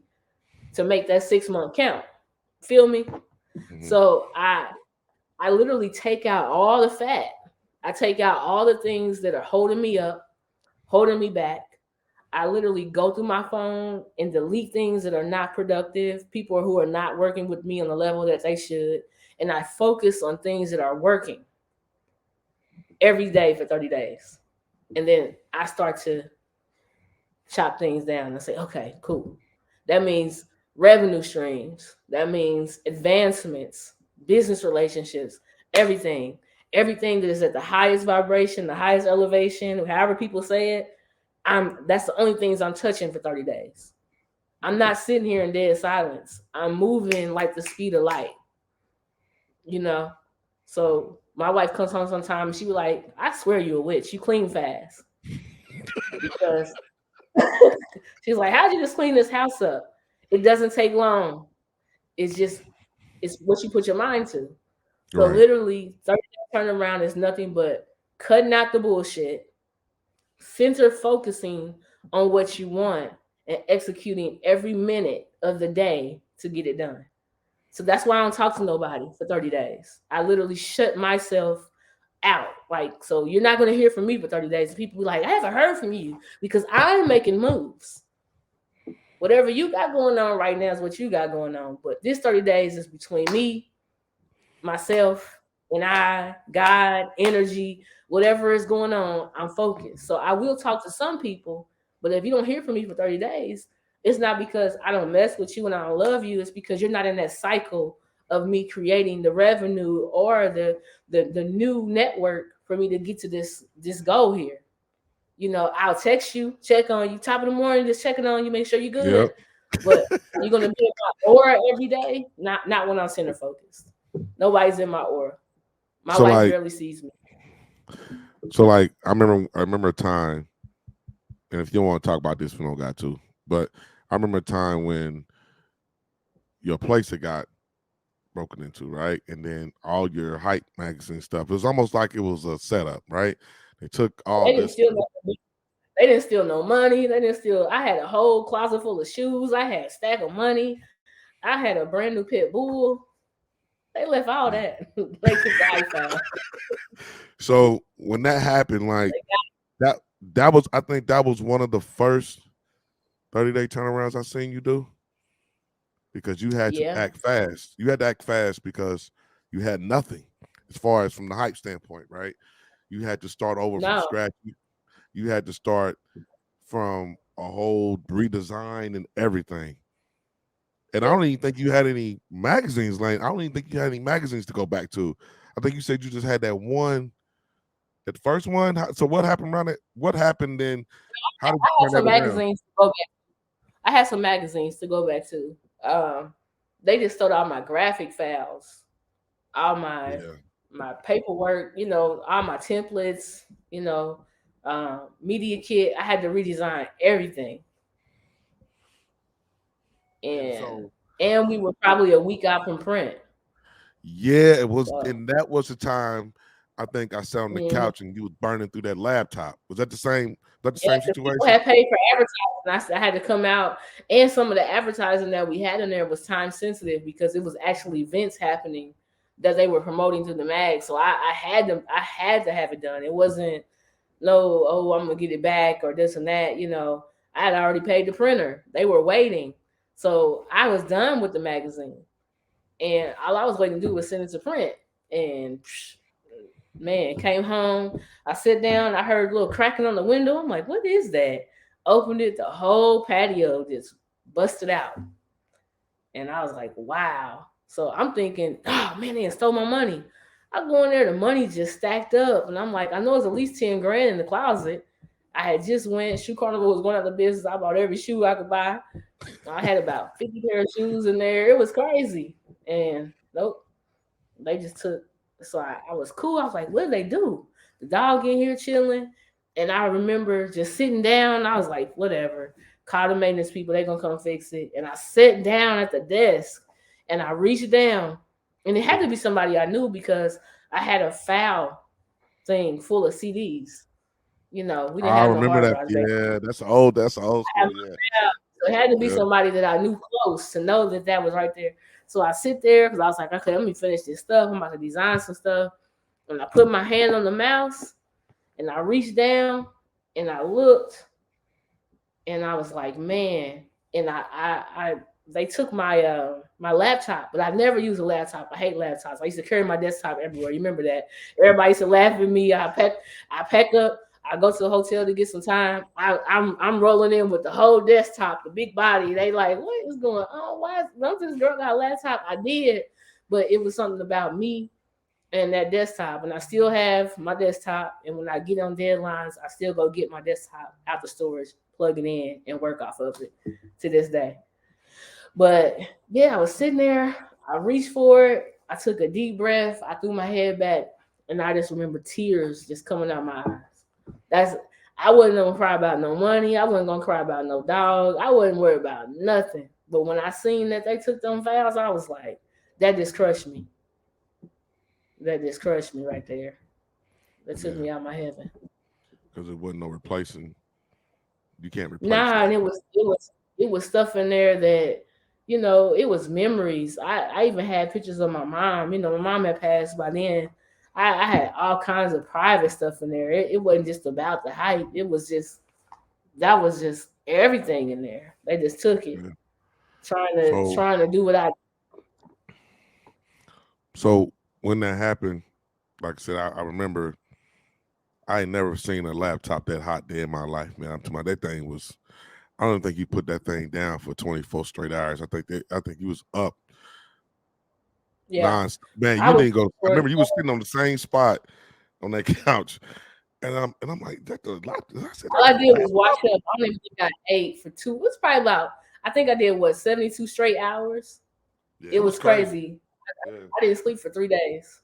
to make that 6 month count. Feel me? Hmm. So, I literally take out all the fat. I take out all the things that are holding me up, holding me back. I literally go through my phone and delete things that are not productive, people who are not working with me on the level that they should. And I focus on things that are working every day for 30 days. And then I start to chop things down and say, okay, cool. That means revenue streams, that means advancements, business relationships, everything. Everything that is at the highest vibration, the highest elevation, however people say it, that's the only things I'm touching for 30 days. I'm not sitting here in dead silence. I'm moving like the speed of light, you know. So my wife comes home sometimes, she be like, I swear you a witch. You clean fast. Because she's like, how'd you just clean this house up? It doesn't take long. It's just it's what you put your mind to. So Right. literally 30-day turnaround is nothing but cutting out the bullshit, center focusing on what you want, and executing every minute of the day to get it done. So that's why I don't talk to nobody for 30 days. I literally shut myself out. Like, so you're not going to hear from me for 30 days. People be like, I haven't heard from you because I'm making moves. Whatever you got going on right now is what you got going on. But this 30 days is between me, myself, and God, energy, whatever is going on, I'm focused. So I will talk to some people, but if you don't hear from me for 30 days, it's not because I don't mess with you and I don't love you. It's because you're not in that cycle of me creating the revenue or the new network for me to get to this goal here. You know, I'll text you, check on you, top of the morning, just checking on you, make sure you're good. Yep. But are you gonna be in my aura every day? Not when I'm center focused. Nobody's in my aura. My So wife like, barely sees me. I remember a time, and if you don't want to talk about this, we don't got to. But I remember a time when your place had got broken into, right? And then all your hype magazine stuff. It was almost like it was a setup, right? They took all They didn't this. steal no, they didn't steal no money. They didn't steal. I had a whole closet full of shoes. I had a stack of money. I had a brand new pit bull. They left all that. They took the iPhone. So when that happened, like that, that was I think that was one of the first 30-day turnarounds I seen you do because you had to Yeah. act fast. You had to act fast because you had nothing as far as from the hype standpoint, right? You had to start over from No. scratch. You had to start from a whole redesign and everything. And I Yeah. don't even think you had any magazines, Lane. I don't even think you had any magazines to go back to. I think you said you just had that one, that first one. So what happened around it? What happened then? How did you I had turn some that around? magazines to go back. I had some magazines to go back to. Um, they just stole all my graphic files, all Yeah. my paperwork, all my templates, you know, media kit. I had to redesign everything, And and so we were probably a week out from print. yeah, it was, So and that was the time I think I sat on the mhm. couch and you was burning through that laptop. Was that the same? Was that the Yeah, same because people situation? had paid for advertising. I had to come out, and some of the advertising that we had in there was time sensitive because it was actually events happening that they were promoting through the mag. So I had to have it done. It wasn't no, oh, I'm gonna get it back or this and that. I had already paid the printer. They were waiting, so I was done with the magazine, and all I was waiting to do was send it to print. And man, came home. I sit down. I heard a little cracking on the window. I'm like, what is that? Opened it. The whole patio just busted out. And I was like, wow. So I'm thinking, oh man, they stole my money. I go in there, the money just stacked up. And I'm like, I know it's at least 10 grand in the closet. I had just went, Shoe Carnival was going out of business. I bought every shoe I could buy. I had about 50 pair of shoes in there. It was crazy. And nope, they just took. So I was cool. I was like, what did they do? The dog in here chilling. And I remember just sitting down. I was like, whatever. Call the maintenance people. They're going to come fix it. And I sat down at the desk and I reached down. And it had to be somebody I knew because I had a file thing full of CDs. We didn't I have no remember hard that. drives back. Yeah, that's old. That's old I had school. Yeah, So it had to be yeah. somebody that I knew close to know that that was right there. So I sit there because I was like, okay, let me finish this stuff. I'm about to design some stuff. And I put my hand on the mouse and I reached down and I looked and I was like, man. And they took my laptop, but I never use a laptop. I hate laptops. I used to carry my desktop everywhere. You remember that? Everybody used to laugh at me. I pack up. I go to the hotel to get some time. I'm rolling in with the whole desktop, the big body. They like, what is going on? Why don't this girl got a laptop? I did, but it was something about me and that desktop. And I still have my desktop. And when I get on deadlines, I still go get my desktop out the storage, plug it in, and work off of it to this day. But yeah, I was sitting there. I reached for it. I took a deep breath. I threw my head back, and I just remember tears just coming out my eyes. That's I wasn't gonna cry about no money. I wasn't gonna cry about no dog. I wasn't worried about nothing. But when I seen that they took them vows, I was like, that just crushed me. That just crushed me right there. That took Yeah, me out my heaven. because it wasn't no replacing. You can't replace Nah, and that. it was stuff in there that it was memories. I even had pictures of my mom. My mom had passed by then. I had all kinds of private stuff in there. It wasn't just about the hype. It was just that was just everything in there. They just took it, Yeah. trying to So, trying to do what I. so when that happened, like I said, I remember I ain't never seen a laptop that hot day in my life, man. I'm talking about that thing was. I don't think you put that thing down for 24 straight hours. I think you was up Yeah, non. Man, I you was. didn't go. I remember you was sitting on the same spot on that couch, and I'm like, that the laptop. I said, All that's I a did was laptop. wash up. I don't even think I ate for two. It was probably about. I think I did 72 straight hours. Yeah, It it was was crazy. crazy. Yeah. I didn't sleep for 3 days.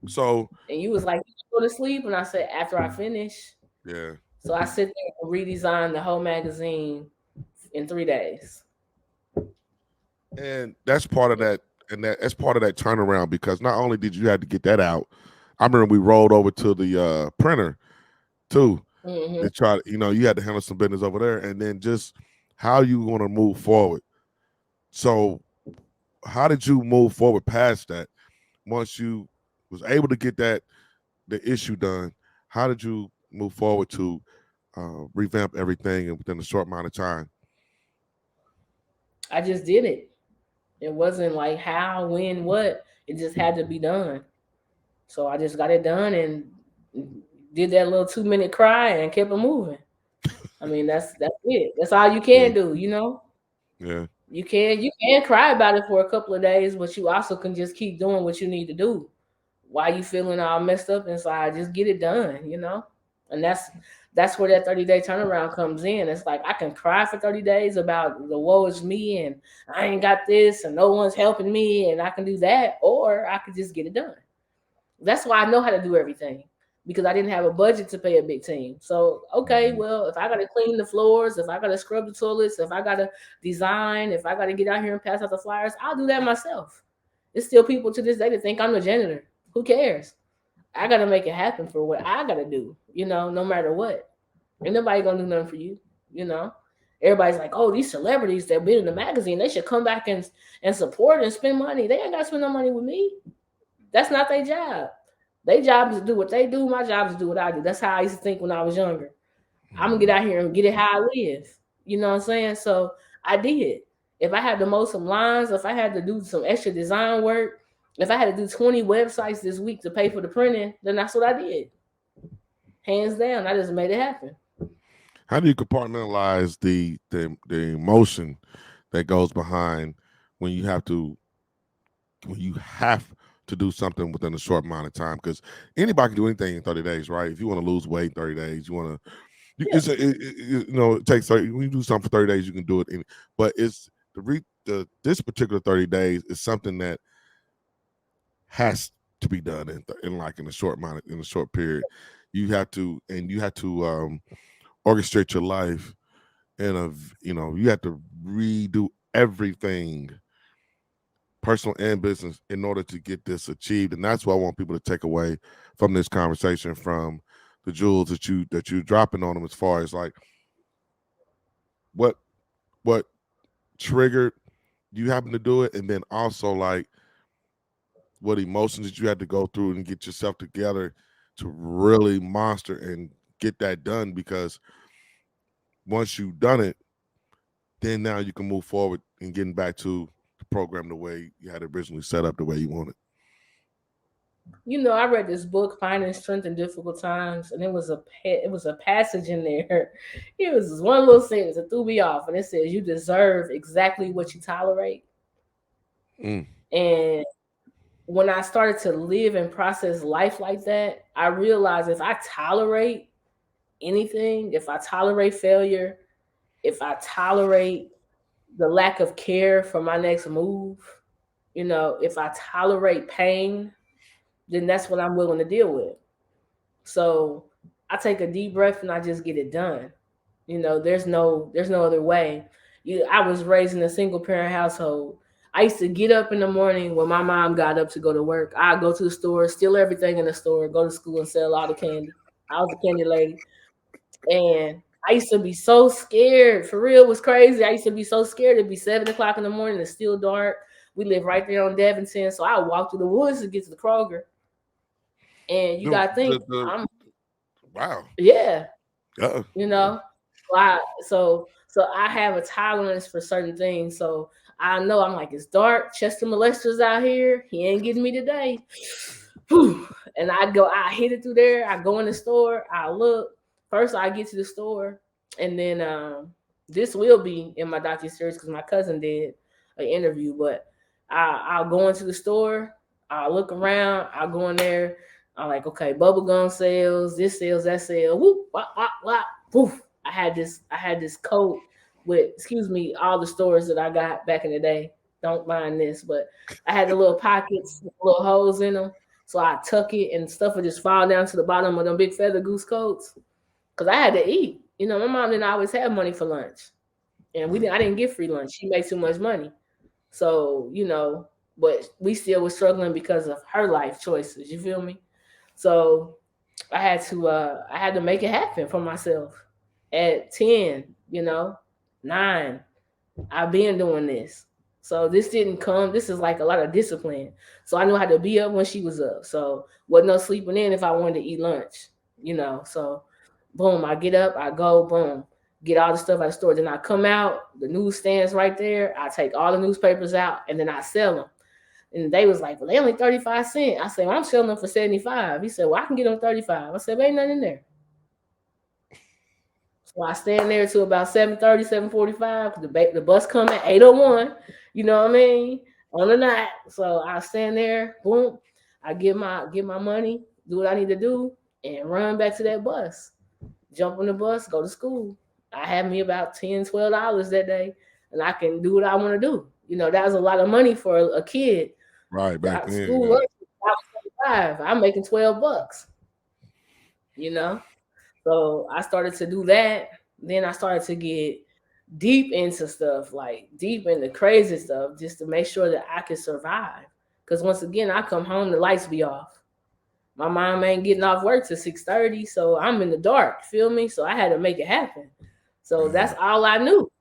So And you was like, you go to sleep. And I said, after I finish. yeah, So I sit there and redesign the whole magazine in 3 days. and that's part of that, and that's part of that turnaround because not only did you have to get that out, I remember we rolled over to the printer too. Hmm. To try, you had to handle some business over there, and then just how you want to move forward. So how did you move forward past that once you was able to get the issue done? How did you move forward to revamp everything within a short amount of time? I just did it. It wasn't like how, when, what. It just had to be done. So I just got it done and did that little 2 minute cry and kept it moving. I mean, that's it. That's all you Yeah, can do. yeah, You can cry about it for a couple of days, but you also can just keep doing what you need to do. Why you feeling all messed up inside? Just get it done. And that's where that 30-day turnaround comes in. It's like I can cry for 30 days about the woe is me and I ain't got this and no one's helping me and I can do that, or I could just get it done. That's why I know how to do everything, because I didn't have a budget to pay a big team. So, okay, Mhm. well, if I got to clean the floors, if I got to scrub the toilets, if I got to design, if I got to get out here and pass out the flyers, I'll do that myself. There's still people to this day that think I'm the janitor. Who cares? I got to make it happen for what I got to do, no matter what. Ain't nobody going to do nothing for you, you know? Everybody's like, oh, these celebrities that been in the magazine, they should come back and support and spend money. They ain't got to spend no money with me. That's not their job. Their job is to do what they do. My job is to do what I do. That's how I used to think when I was younger. I'm gonna get Mhm. out here and get it how I live. You know what I'm saying? So I did. If I had to mow some lines, if I had to do some extra design work, if I had to do 20 websites this week to pay for the printing, then that's what I did. Hands down, I just made it happen. How do you compartmentalize the emotion that goes behind when you have to when you have to do something within a short amount of time? Because anybody can do anything in 30 days, right? If you want to lose weight in 30 days, you want to Yeah. it's it takes 30, when you do something for 30 days you can do it but it's this particular 30 days is something that has to be done in like in a short amount in a short period. You have to orchestrate your life in a you have to redo everything, personal and business, in order to get this achieved. And that's what I want people to take away from this conversation, from the jewels that you dropping on them, as far as like what what triggered you happen to do it, and then also like what emotions that you had to go through and get yourself together to really monster and get that done. Because once you've done it, then now you can move forward and getting back to the program the way you had originally set up, the way you wanted. I read this book, Finding Strength in Difficult Times, and it was a passage in there. It was this one little sentence that threw me off, and it says, "You deserve exactly what you tolerate." Mm. And when I started to live and process life like that, I realized if I tolerate anything, if I tolerate failure, if I tolerate the lack of care for my next move, if I tolerate pain, then that's what I'm willing to deal with. So I take a deep breath and I just get it done. There's no other way. I was raised in a single parent household. I used to get up in the morning when my mom got up to go to work. I'd go to the store, steal everything in the store, go to school and sell all the candy. I was a candy lady. And I used to be so scared. For real, it was crazy. I used to be so scared. It'd be 7 o'clock in the morning, it's still dark. We live right there on Devonton. So I walk through the woods to get to the Kroger. And you The, gotta think, the I'm wow. yeah, Uh, you know. Why? So I have a tolerance for certain things. So I know I'm like, it's dark. Chester molesters out here. He ain't getting me today. Whew. And I hit it through there. I go in the store. I look. First, I get to the store, and then this will be in my docu series because my cousin did an interview. But I'll go into the store. I'll look around. I'll go in there. I'm like, okay, bubblegum sales, this sales, that sale. Whoop, wop, wop, wop. Poof. I had this coat with, excuse me, all the stores that I got back in the day. Don't mind this, but I had the little pockets, little holes in them. So I tuck it and stuff would just fall down to the bottom of them big feather goose coats. Cause I had to eat. My mom didn't always have money for lunch. And I didn't get free lunch. She made too much money. So, but we still was struggling because of her life choices. You feel me? So I had to make it happen for myself at 10, 9. I've been doing this. So this didn't come. This is like a lot of discipline. So I knew how to be up when she was up. So wasn't no sleeping in if I wanted to eat lunch. So boom, I get up, I go, boom, get all the stuff out of the store. Then I come out, the newsstand's right there. I take all the newspapers out and then I sell them. And they was like, well, they only 35 cents. I said, well, I'm selling them for 75. He said, well, I can get them 35. I said, there ain't nothing in there. So I stand there till about 7:30, 7:45. The bus come at 8:01. You know what I mean? On the night. So I stand there, boom. I get my money, do what I need to do, and run back to that bus. Jump on the bus, go to school. I had me about $10, $12 that day, and I can do what I want to do. That was a lot of money for a kid. Right back then. School Yeah. lunch, I was 25. I'm making $12. You know, so I started to do that. Then I started to get deep into stuff, like deep into crazy stuff, just to make sure that I could survive. Because once again, I come home, the lights be off. My mom ain't getting off work till 6:30, so I'm in the dark. Feel me? So I had to make it happen. So Yeah. that's all I knew.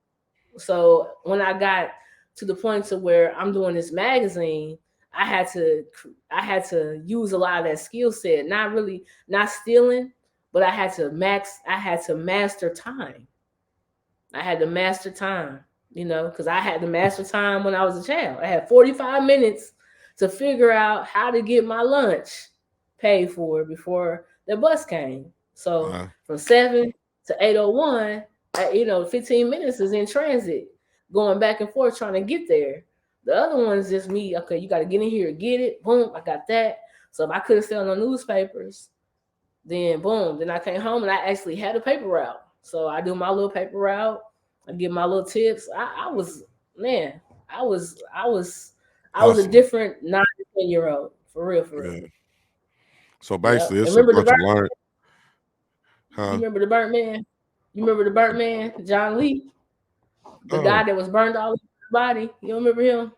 So when I got to the point to where I'm doing this magazine, I had to I had to use a lot of that skill set. Not stealing, but I had to master time. I had to master time, because I had to master time when I was a child. I had 45 minutes to figure out how to get my lunch paid for before the bus came. So Uh, from 7 to 8:01, 15 minutes is in transit, going back and forth trying to get there. The other one is just me. Okay, you got to get in here, get it. Boom, I got that. So if I couldn't sell no newspapers, then boom, then I came home and I actually had a paper route. So I do my little paper route. I give my little tips. I was man, I was I was I was a hustling. different 9 to 10 year old for real, for real. Yeah. So Yep. basically, And it's a remember the bunch of burnt? learn, You huh? remember the burnt man? You remember the burnt man, John Lee, the Oh guy that was burned all over his body. You remember him?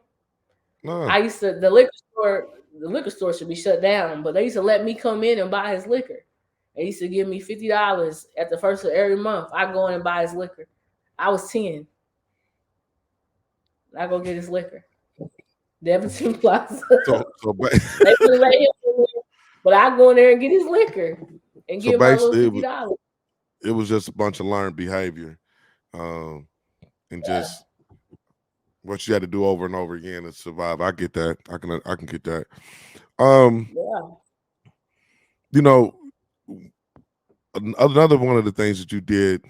no. I used to the liquor store should be shut down, but they used to let me come in and buy his liquor. They used to give me $50 at the first of every month. I go in and buy his liquor. I was 10. I go get his liquor. Devonton Plaza. They wouldn't let him in there, but I go in there and get his liquor and So give my little basically, $50. it was just a bunch of learned behavior, um, and Yeah, just what you had to do over and over again to survive. I get that. I can get that. Um, yeah, you know, another one of the things that you did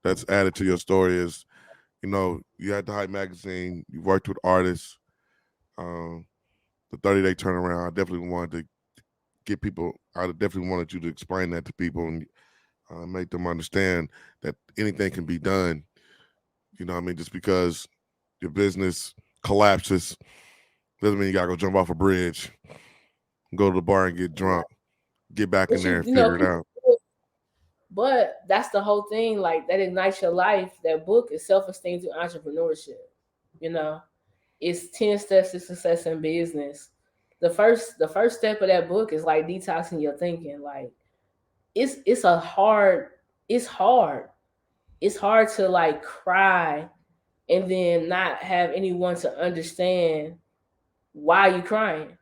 that's added to your story is, you had the Hype magazine. You worked with artists. Um, the 30-day turnaround. I definitely wanted to get people. I definitely wanted you to explain that to people and make them understand that anything can be done. What I mean? Just because your business collapses doesn't mean you gotta go jump off a bridge, go to the bar and get yeah. drunk, get back in But there and you know, figure it people. out. But that's the whole thing. Like that ignites your life. That book is self-esteem through entrepreneurship. You know, it's 10 steps to success in business. The first step of that book is like detoxing your thinking. Like it's a hard it's hard. It's hard to like cry and then not have anyone to understand why you crying.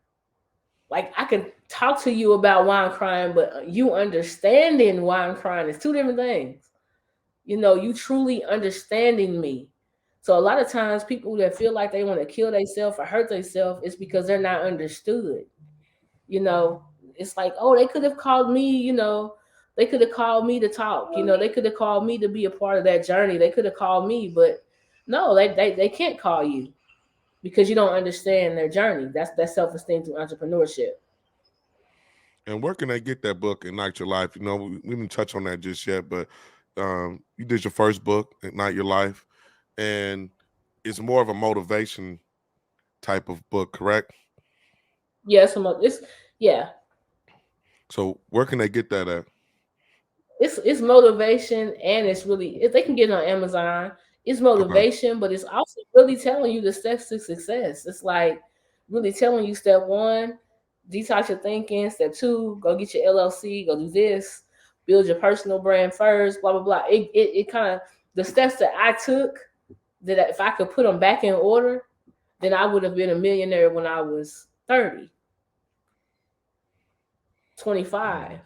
Like I can talk to you about why I'm crying, but you understanding why I'm crying is two different things. You truly understanding me. So a lot of times people that feel like they want to kill themselves or hurt themselves is because they're not understood. You know, it's like, oh, they could have called me, they could have called me to talk, they could have called me to be a part of that journey. They could have called me, but no, they can't call you because you don't understand their journey. That's self-esteem through entrepreneurship. And where can they get that book, Ignite Your Life? We didn't touch on that just yet, but you did your first book, Ignite Your Life, and it's more of a motivation type of book, correct? Yeah, it's yeah, So where can they get that at? it's motivation, and it's really, if they can get it on Amazon. It's Okay. motivation, but it's also really telling you the steps to success. It's like really telling you step one, detox your thinking. Step two, go get your LLC, go do this, build your personal brand first, blah blah blah. It kind of, the steps that I took, that if I could put them back in order, then I would have been a millionaire when I was 30, 25. Mhm.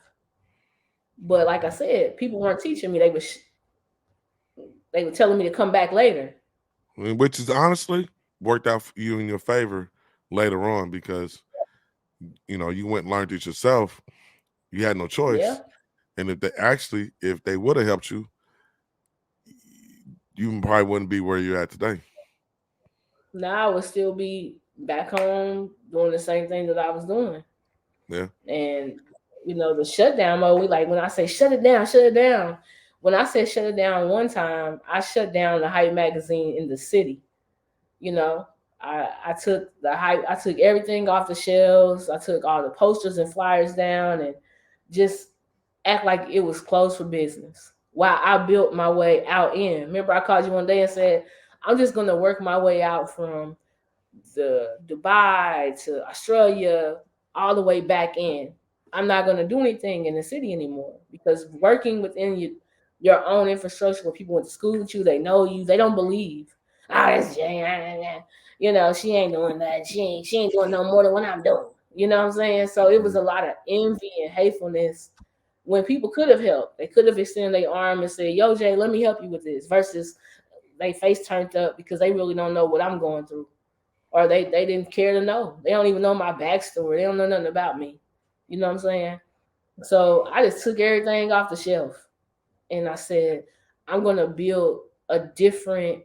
But like I said, people weren't teaching me. They were telling me to come back later. Which is honestly worked out for you in your favor later on because you went and learned it yourself. You had no Yeah. choice. And if they would have helped you, you probably wouldn't be where you're at today. Now I would still be back home doing the same thing that I was doing. Yeah. And the shutdown mode. We like when I say shut it down, shut it down. When I said shut it down one time, I shut down the Hype magazine in the city. You know, I took the Hype, I took everything off the shelves. I took all the posters and flyers down and just act like it was closed for business. While I built my way out in. Remember, I called you one day and said, I'm just gonna work my way out from the Dubai to Australia, all the way back in. I'm not going to do anything in the city anymore because working within your own infrastructure where people went to school with you, they know you, they don't believe. Ah, that's Jane. She ain't doing that. She ain't doing no more than what I'm doing. You know what I'm saying? So it was a lot of envy and hatefulness when people could have helped. They could have extended their arm and said, "Yo, Jay, let me help you with this." Versus they face turned up because they really don't know what I'm going through or they didn't care to know. They don't even know my backstory. They don't know nothing about me. You know what I'm saying? So I just took everything off the shelf and I said, I'm gonna build a different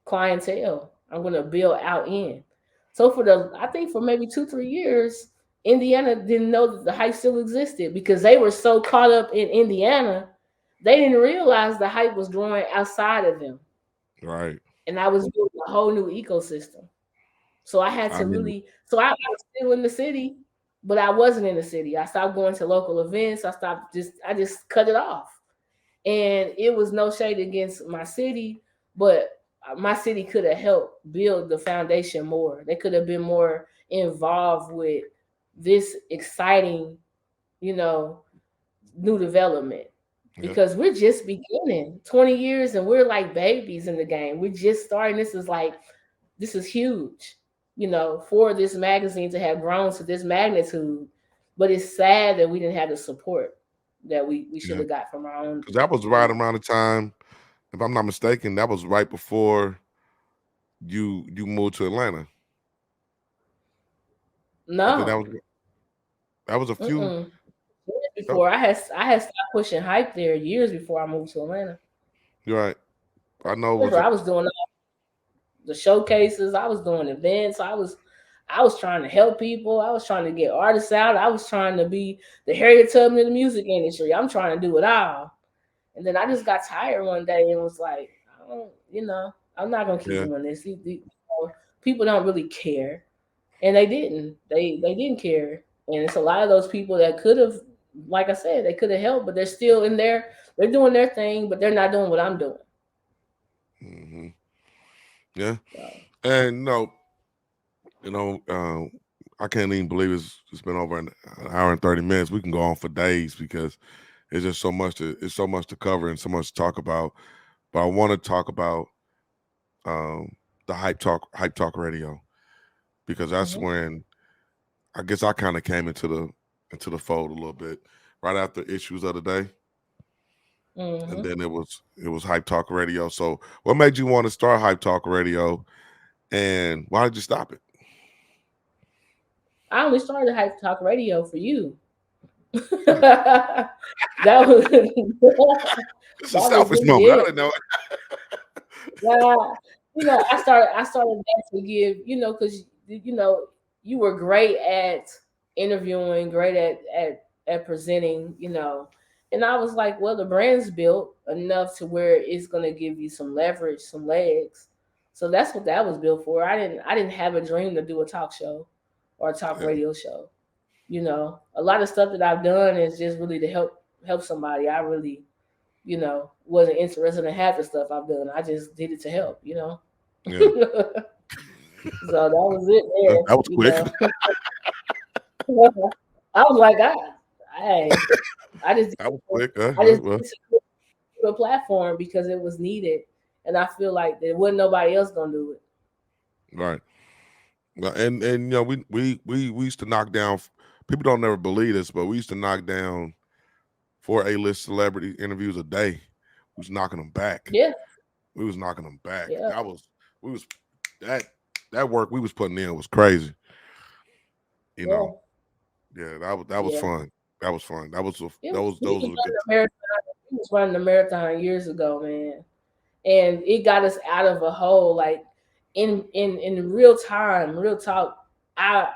clientele. I'm gonna build out in. So I think for maybe 2, 3 years, Indiana didn't know that the hype still existed because they were so caught up in Indiana, they didn't realize the hype was growing outside of them. Right. And I was building a whole new ecosystem. So I had I to mean, really, so I was still in the city, but I wasn't in the city. I stopped going to local events. I just cut it off. And it was no shade against my city, but my city could have helped build the foundation more. They could have been more involved with this exciting, you know, new development yeah. because we're just beginning 20 years and we're like babies in the game. We're just starting. This is huge, for this magazine to have grown to this magnitude. But it's sad that we didn't have the support that we should Yeah. have got from our own Because that was right people. around the time, if I'm not mistaken, that was right before you moved to Atlanta. I think No, that was a few. mm-mm. Years Oh, before I had stopped pushing hype there years before I moved to Atlanta. you're right. I know it was Remember, a I was doing the showcases, I was doing events, I was trying to help people, I was trying to get artists out, I was trying to be the Harriet Tubman of the music industry. I'm trying to do it all. And then I just got tired one day and was like, I don't, I'm not gonna keep yeah. doing this. People don't really care, and they didn't. They didn't care, and it's a lot of those people that could have, like I said, they could have helped, but they're still in there. They're doing their thing, but they're not doing what I'm doing. Hmm. Yeah. So, And you know, I can't even believe it's been over an hour and 30 minutes. We can go on for days because it's just it's so much to cover and so much to talk about. But I want to talk about um, the hype talk radio because that's hmm when I guess I kind of came into the fold a little bit right after issues of the day, and hmm then it was hype talk radio. So what made you want to start hype talk radio, and why did you stop it? I only started Hype Talk Radio for you. that was It's a that was selfish really moment. I it. didn't know. Yeah, I started that to give, because you were great at interviewing, great at presenting, and I was like, well, the brand's built enough to where it's gonna give you some leverage, some legs. So that's what that was built for. I didn't have a dream to do a talk show or a talk Yeah, radio show. A lot of stuff that I've done is just really to help somebody. I really, wasn't interested in half the stuff I've done. I just did it to help. yeah. So that was it there, That was quick. I was like, hey, I just That was quick. I just Well, did it to a platform because it was needed, and I feel like there wasn't nobody else gonna do it. right. Well, and we used to knock down. People don't never believe this, but we used to knock down 4 A-list celebrity interviews a day. We was knocking them back. Yeah, We was knocking them back. yeah, We was that that work we was putting in was crazy. You yeah, know, yeah, that was yeah. fun. That was fun. It was, he Those was were good. running a marathon. He was running a marathon years ago, man, and it got us out of a hole. Like in real time, real talk. I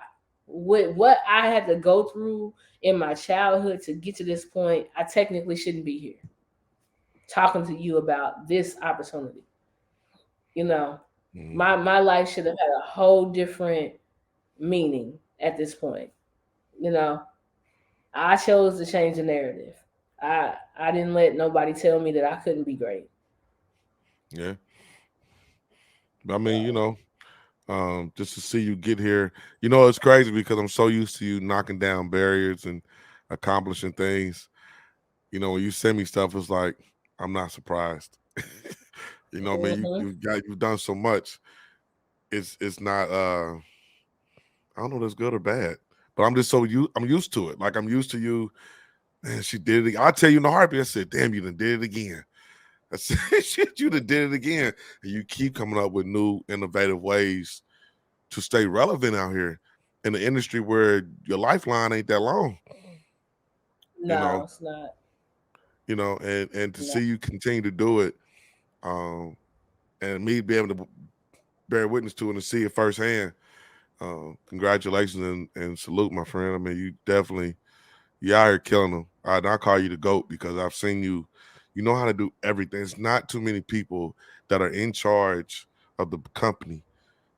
with what I had to go through in my childhood to get to this point, I technically shouldn't be here talking to you about this opportunity. You know, Mm-hmm. my life should have had a whole different meaning at this point. You know, I chose to change the narrative. I didn't let nobody tell me that I couldn't be great. Yeah, I mean, just to see you get here, it's crazy because I'm so used to you knocking down barriers and accomplishing things. When you send me stuff, it's like I'm not surprised. Man, you Hmm. you've done so much. It's not I don't know if that's good or bad, but I'm used to it. Like I'm used to you. Man, she did it. I'll tell you in the heartbeat. I said, "Damn, you done did it again." I said, "Shit, you done did it again." And you keep coming up with new, innovative ways to stay relevant out here in the industry where your lifeline ain't that long. You No, know, it's not. and to No. see you continue to do it, um, and me be able to bear witness to it and see it firsthand. Congratulations and salute, my friend. I mean, you out here killing them. I call you the GOAT because I've seen you. You know how to do everything. It's not too many people that are in charge of the company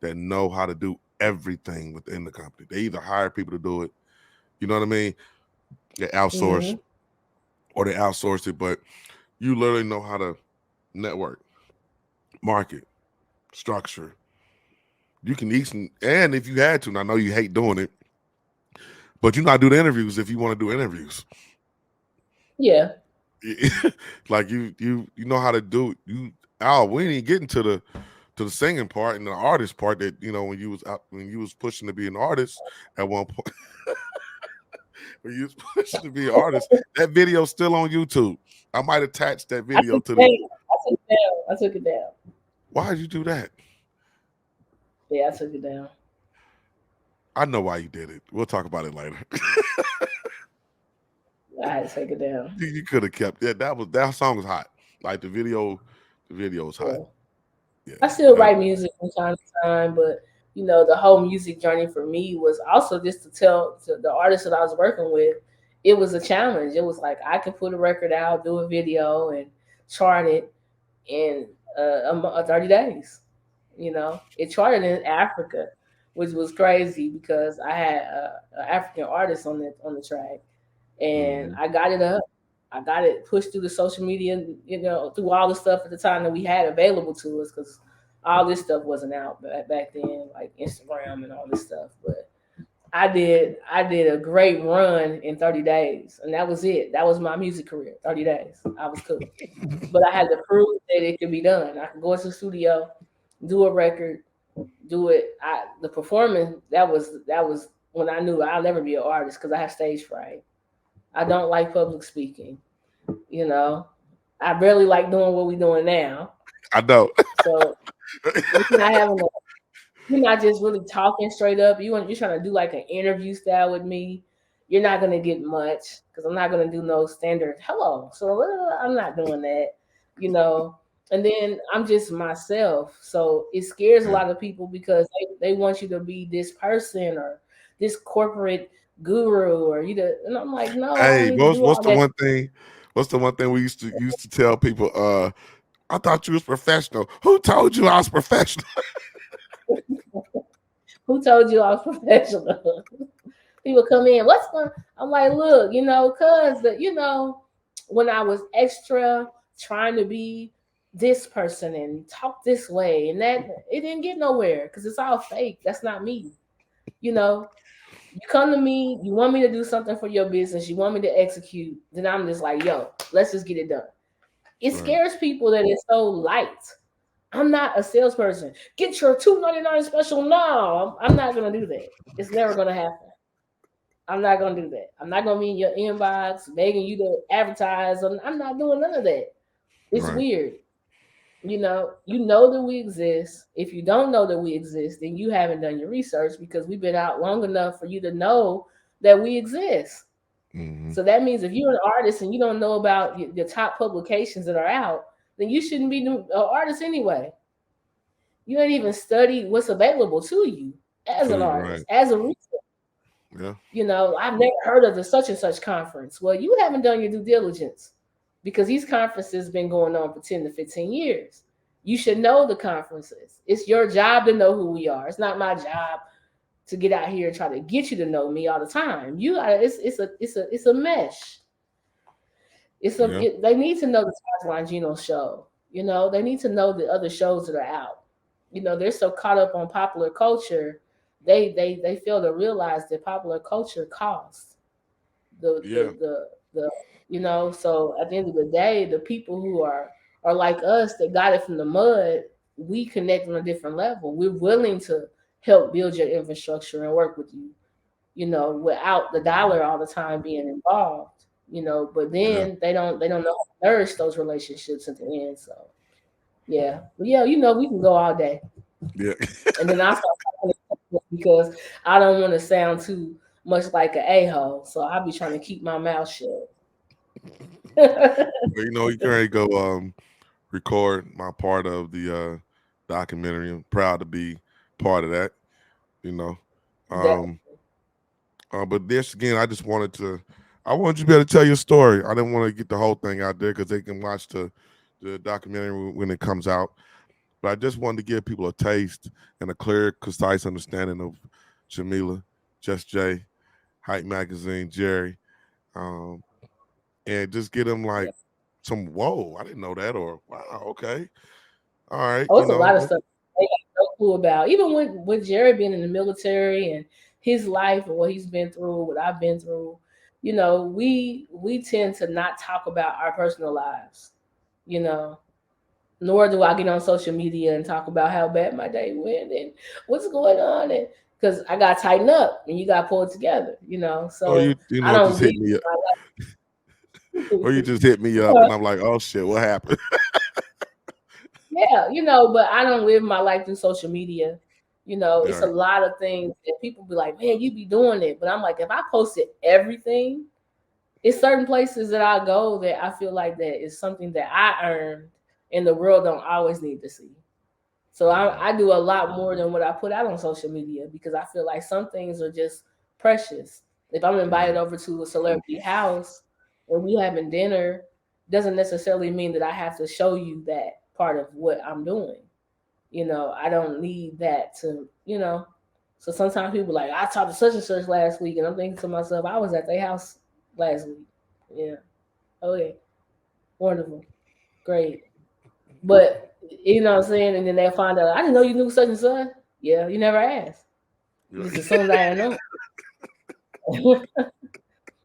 that know how to do everything within the company. They either hire people to do it, you know what I mean? They outsource Hmm. or they outsource it, but you literally know how to network, market, structure. You can eat some, and if you had to, and I know you hate doing it, but you know how to do the interviews if you want to do interviews. Yeah. Like you know how to do it. We ain't even getting to the singing part and the artist part that when you was pushing to be an artist at one point when you was pushing to be an artist, that video's still on YouTube. I might attach that I video took to it the. down. I took it down. I took it down. Why did you do that? Yeah, I took it down. I know why you did it. We'll talk about it later. I had to take it down. You could have kept that. That song was hot. Like the video was hot. Yeah. Yeah, I still that, write music from time to time, but the whole music journey for me was also just to tell to the artists that I was working with, it was a challenge. It was like I could put a record out, do a video, and chart it in 30 days. It charted in Africa, which was crazy because I had an African artist on the track, and mhm. I got it up. I got it pushed through the social media, through all the stuff at the time that we had available to us, because all this stuff wasn't out back then, like Instagram and all this stuff. But I did a great run in 30 days, and that was it. That was my music career. 30 days, I was cool. But I had to prove that it could be done. I could go into the studio, do a record, do it. The performing, that was when I knew I'll never be an artist because I have stage fright. I don't like public speaking. You know, I barely like doing what we're doing now. I know. So if you're not having a, you're not just really talking straight up. You're trying to do like an interview style with me. You're not gonna get much because I'm not gonna do no standard hello. So I'm not doing that. You know. And then I'm just myself. So it scares a Yeah. lot of people because they want you to be this person or this corporate guru or and I'm like, no, I don't Hey, need to what's do what's all the that. one thing? What's the one thing we used to tell people? I thought you was professional. Who told you I was professional? Who told you I was professional? People come in, what's going? I'm like, look, cause when I was extra trying to be this person and talk this way, and that it didn't get nowhere because it's all fake. That's not me. You know, you come to me, you want me to do something for your business, you want me to execute, then I'm just like, yo, let's just get it done. It Right, scares people that it's so light. I'm not a salesperson. Get your $2.99 special now. I'm not gonna do that. It's never gonna happen. I'm not gonna do that. I'm not gonna be in your inbox begging you to advertise. I'm not doing none of that. It's right. weird. You know that we exist. If you don't know that we exist, then you haven't done your research because we've been out long enough for you to know that we exist. Hmm. So that means if you're an artist and you don't know about the top publications that are out, then you shouldn't be an artist anyway. You ain't even studied what's available to you as To an you, artist, right. as a researcher. Yeah. I've never heard of the such and such conference. Well, you haven't done your due diligence because these conferences been going on for 10 to 15 years. You should know the conferences. It's your job to know who we are. It's not my job to get out here and try to get you to know me all the time. You got it's a mesh. Yeah. They need to know the Taz Longino show. They need to know the other shows that are out. They're so caught up on popular culture, they fail to realize that popular culture costs the Yeah. the the the so at the end of the day, the people who are like us that got it from the mud, we connect on a different level. We're willing to help build your infrastructure and work with you, without the dollar all the time being involved. But Yeah. then they don't know how to nourish those relationships at the end. So yeah. But yeah, we can go all day. Yeah. And then I'll start talking because I don't want to sound too much like an a-hole. So I'll be trying to keep my mouth shut. But, you can already go record my part of the documentary. I'm proud to be part of that. You know, That um, but this again, I wanted you to be able to tell your story. I didn't want to get the whole thing out there because they can watch the documentary when it comes out. But I just wanted to give people a taste and a clear, concise understanding of Jameelah, Just Jay, Hype Magazine, Jerry, um, and just get them yeah. like some whoa, I didn't know that, or wow, okay, all right, Oh, it's a lot of stuff they got no clue about. Even with Jerry being in the military and his life and what he's been through, what I've been through, we tend to not talk about our personal lives, you know. Nor do I get on social media and talk about how bad my day went and what's going on, and because I got to tighten up and you got to pull it together. or So I just don't hit live me up, my or you life. just hit me up, and I'm like, oh shit, what happened? Yeah, but I don't live my life through social media. It's a Right. lot of things that people be like, man, you be doing it. But I'm like, if I posted everything, it's certain places that I go that I feel like that is something that I earned and the world don't always need to see. So I do a lot more than what I put out on social media because I feel like some things are just precious. If I'm invited Right. over to a celebrity house and we having dinner, doesn't necessarily mean that I have to show you that part of what I'm doing. I don't need that to. So sometimes people like, I talked to such and such last week, and I'm thinking to myself, I was at their house last week. Yeah. Oh yeah. Wonderful. Great. But you know what I'm saying? And then they'll find out, I didn't know you knew such and such. Yeah, you never asked. You just Right. assumed I didn't know.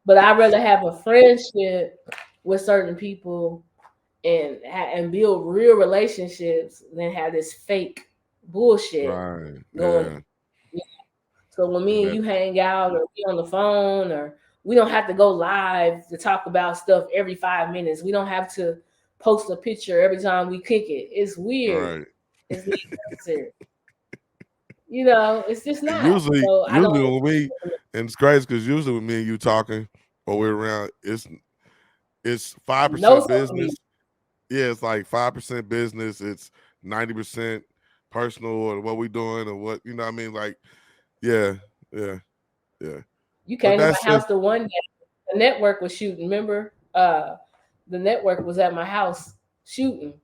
But I'd rather have a friendship with certain people and build real relationships than have this fake bullshit Right. going. Yeah. So when me And and that. you hang out or be on the phone or we don't have to go live to talk about stuff every 5 minutes. We don't have to post a picture every time we kick it. It's weird. Right. It's not necessary. It's just not. Usually, So I don't. when and it's crazy because usually with me and you talking or we're around, it's five No percent social media. business. Yeah, it's like 5% business. It's 90% personal or what we doing or what you know. What I mean, like, yeah, yeah, yeah. You But came to my that's house just the one day. The network was shooting. Remember? The network was at my house shooting.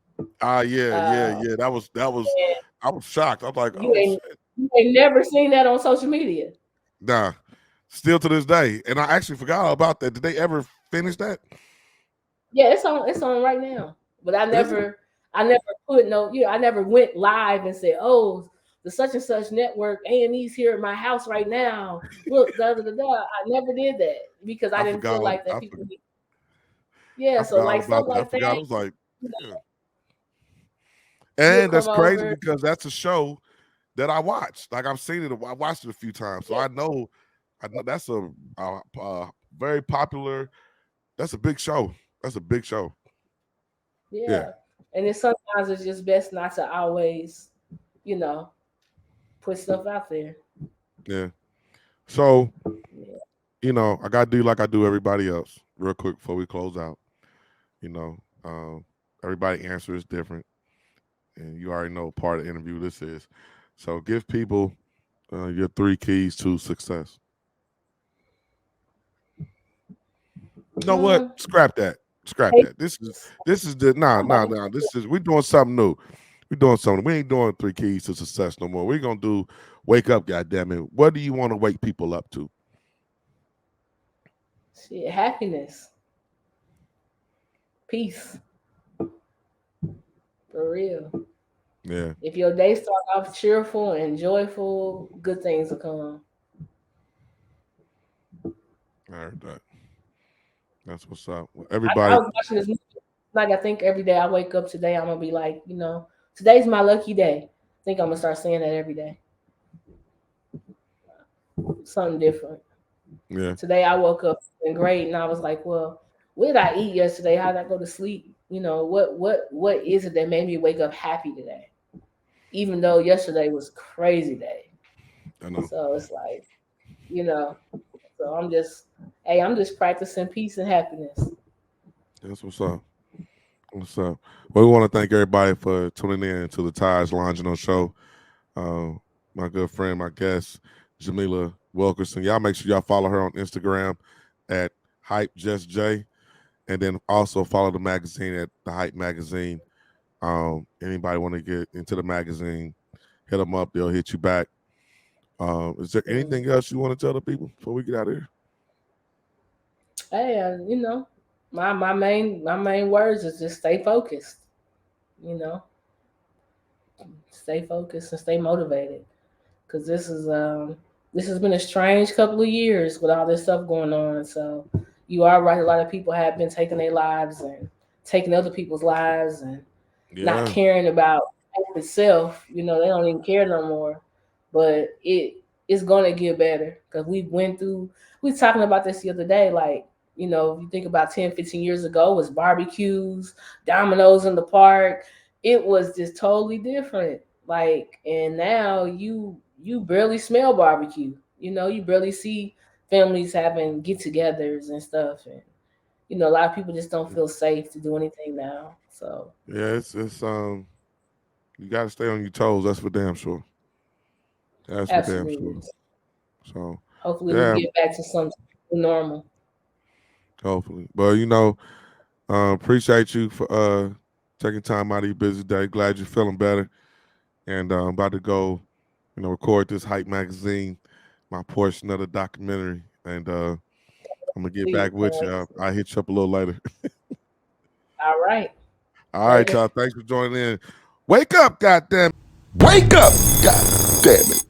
yeah, yeah, Uh, yeah. That was. and I was shocked. I was like, you oh ain't shit. you ain't never seen that on social media. Nah, still to this day, and I actually forgot about that. Did they ever finish that? Yeah, it's on right now. But Is it? I never put no, I never went live and said, oh, the such and such network A&E's here at my house right now. Look, da da da da. I never did that because I I didn't feel forgot. like that people. Yeah, I so forgot all like about stuff that. I like forgot. that, I was like, you know, yeah. you'll And come that's crazy over. because that's a show that I watched. Like I've seen it. I watched it a few times, so Yeah, I know that's a very popular. That's a big show. That's a big show. Yeah, yeah. And then sometimes it's just best not to always, you know, put stuff out there. yeah. So Yeah. I got to do like I do everybody else, real quick before we close out. You know, everybody answer is different, and you already know what part of the interview this is. So give people your three keys to success. You know what? Scrap that. Scrap that. This is the This is we doing something new. We doing something. We ain't doing 3 keys to success no more. We're gonna do wake up, goddamn it. What do you want to wake people up to? Shit, happiness, peace, for real. Yeah, If your day start off cheerful and joyful, good things will come. I heard that. That's what's up. Well, I everybody, was watching this movie, like I think every day I wake up today, I'm gonna be like, today's my lucky day. I think I'm gonna start saying that every day. Something different. yeah, Today I woke up feeling great, and I was like, well, what did I eat yesterday? How did I go to sleep? What is it that made me wake up happy today? Even though yesterday was crazy day. I know. So it's like, you know, so I'm just practicing peace and happiness. That's what's up. What's up? Well, we want to thank everybody for tuning in to the Ties Longino show. Uh, my good friend, my guest, Jameelah Wilkerson. Y'all make sure y'all follow her on Instagram at Hype Just J, and then also follow the magazine at the Hype Magazine. Anybody want to get into the magazine, hit them up. They'll hit you back. Is there Mm. anything else you want to tell the people before we get out of here? Hey, my main words is just stay focused. You know, stay focused and stay motivated. Because this has been a strange couple of years with all this stuff going on. So you are right. A lot of people have been taking their lives and taking other people's lives and not Yeah, caring about life itself. They don't even care no more. But it's gonna get better because we was talking about this the other day. Like, if you think about 10, 15 years ago, it was barbecues, dominoes in the park. It was just totally different. Like, and now you barely smell barbecue. You barely see families having get-togethers and stuff. And a lot of people just don't feel safe to do anything now. So yeah. It's you got to stay on your toes. That's for damn sure. That's for damn absolutely. sure. So Hopefully we yeah, get back to some normal. hopefully. But appreciate you for taking time out of your busy day. Glad you're feeling better. And I'm about to go, record this Hype magazine, my portion of the documentary. And I'm gonna get Please, back can't with wait you. to I'll see. hit you up a little later. All right. All right, Later. y'all. Thanks for joining in. Wake up, goddamn. Wake up, god damn it.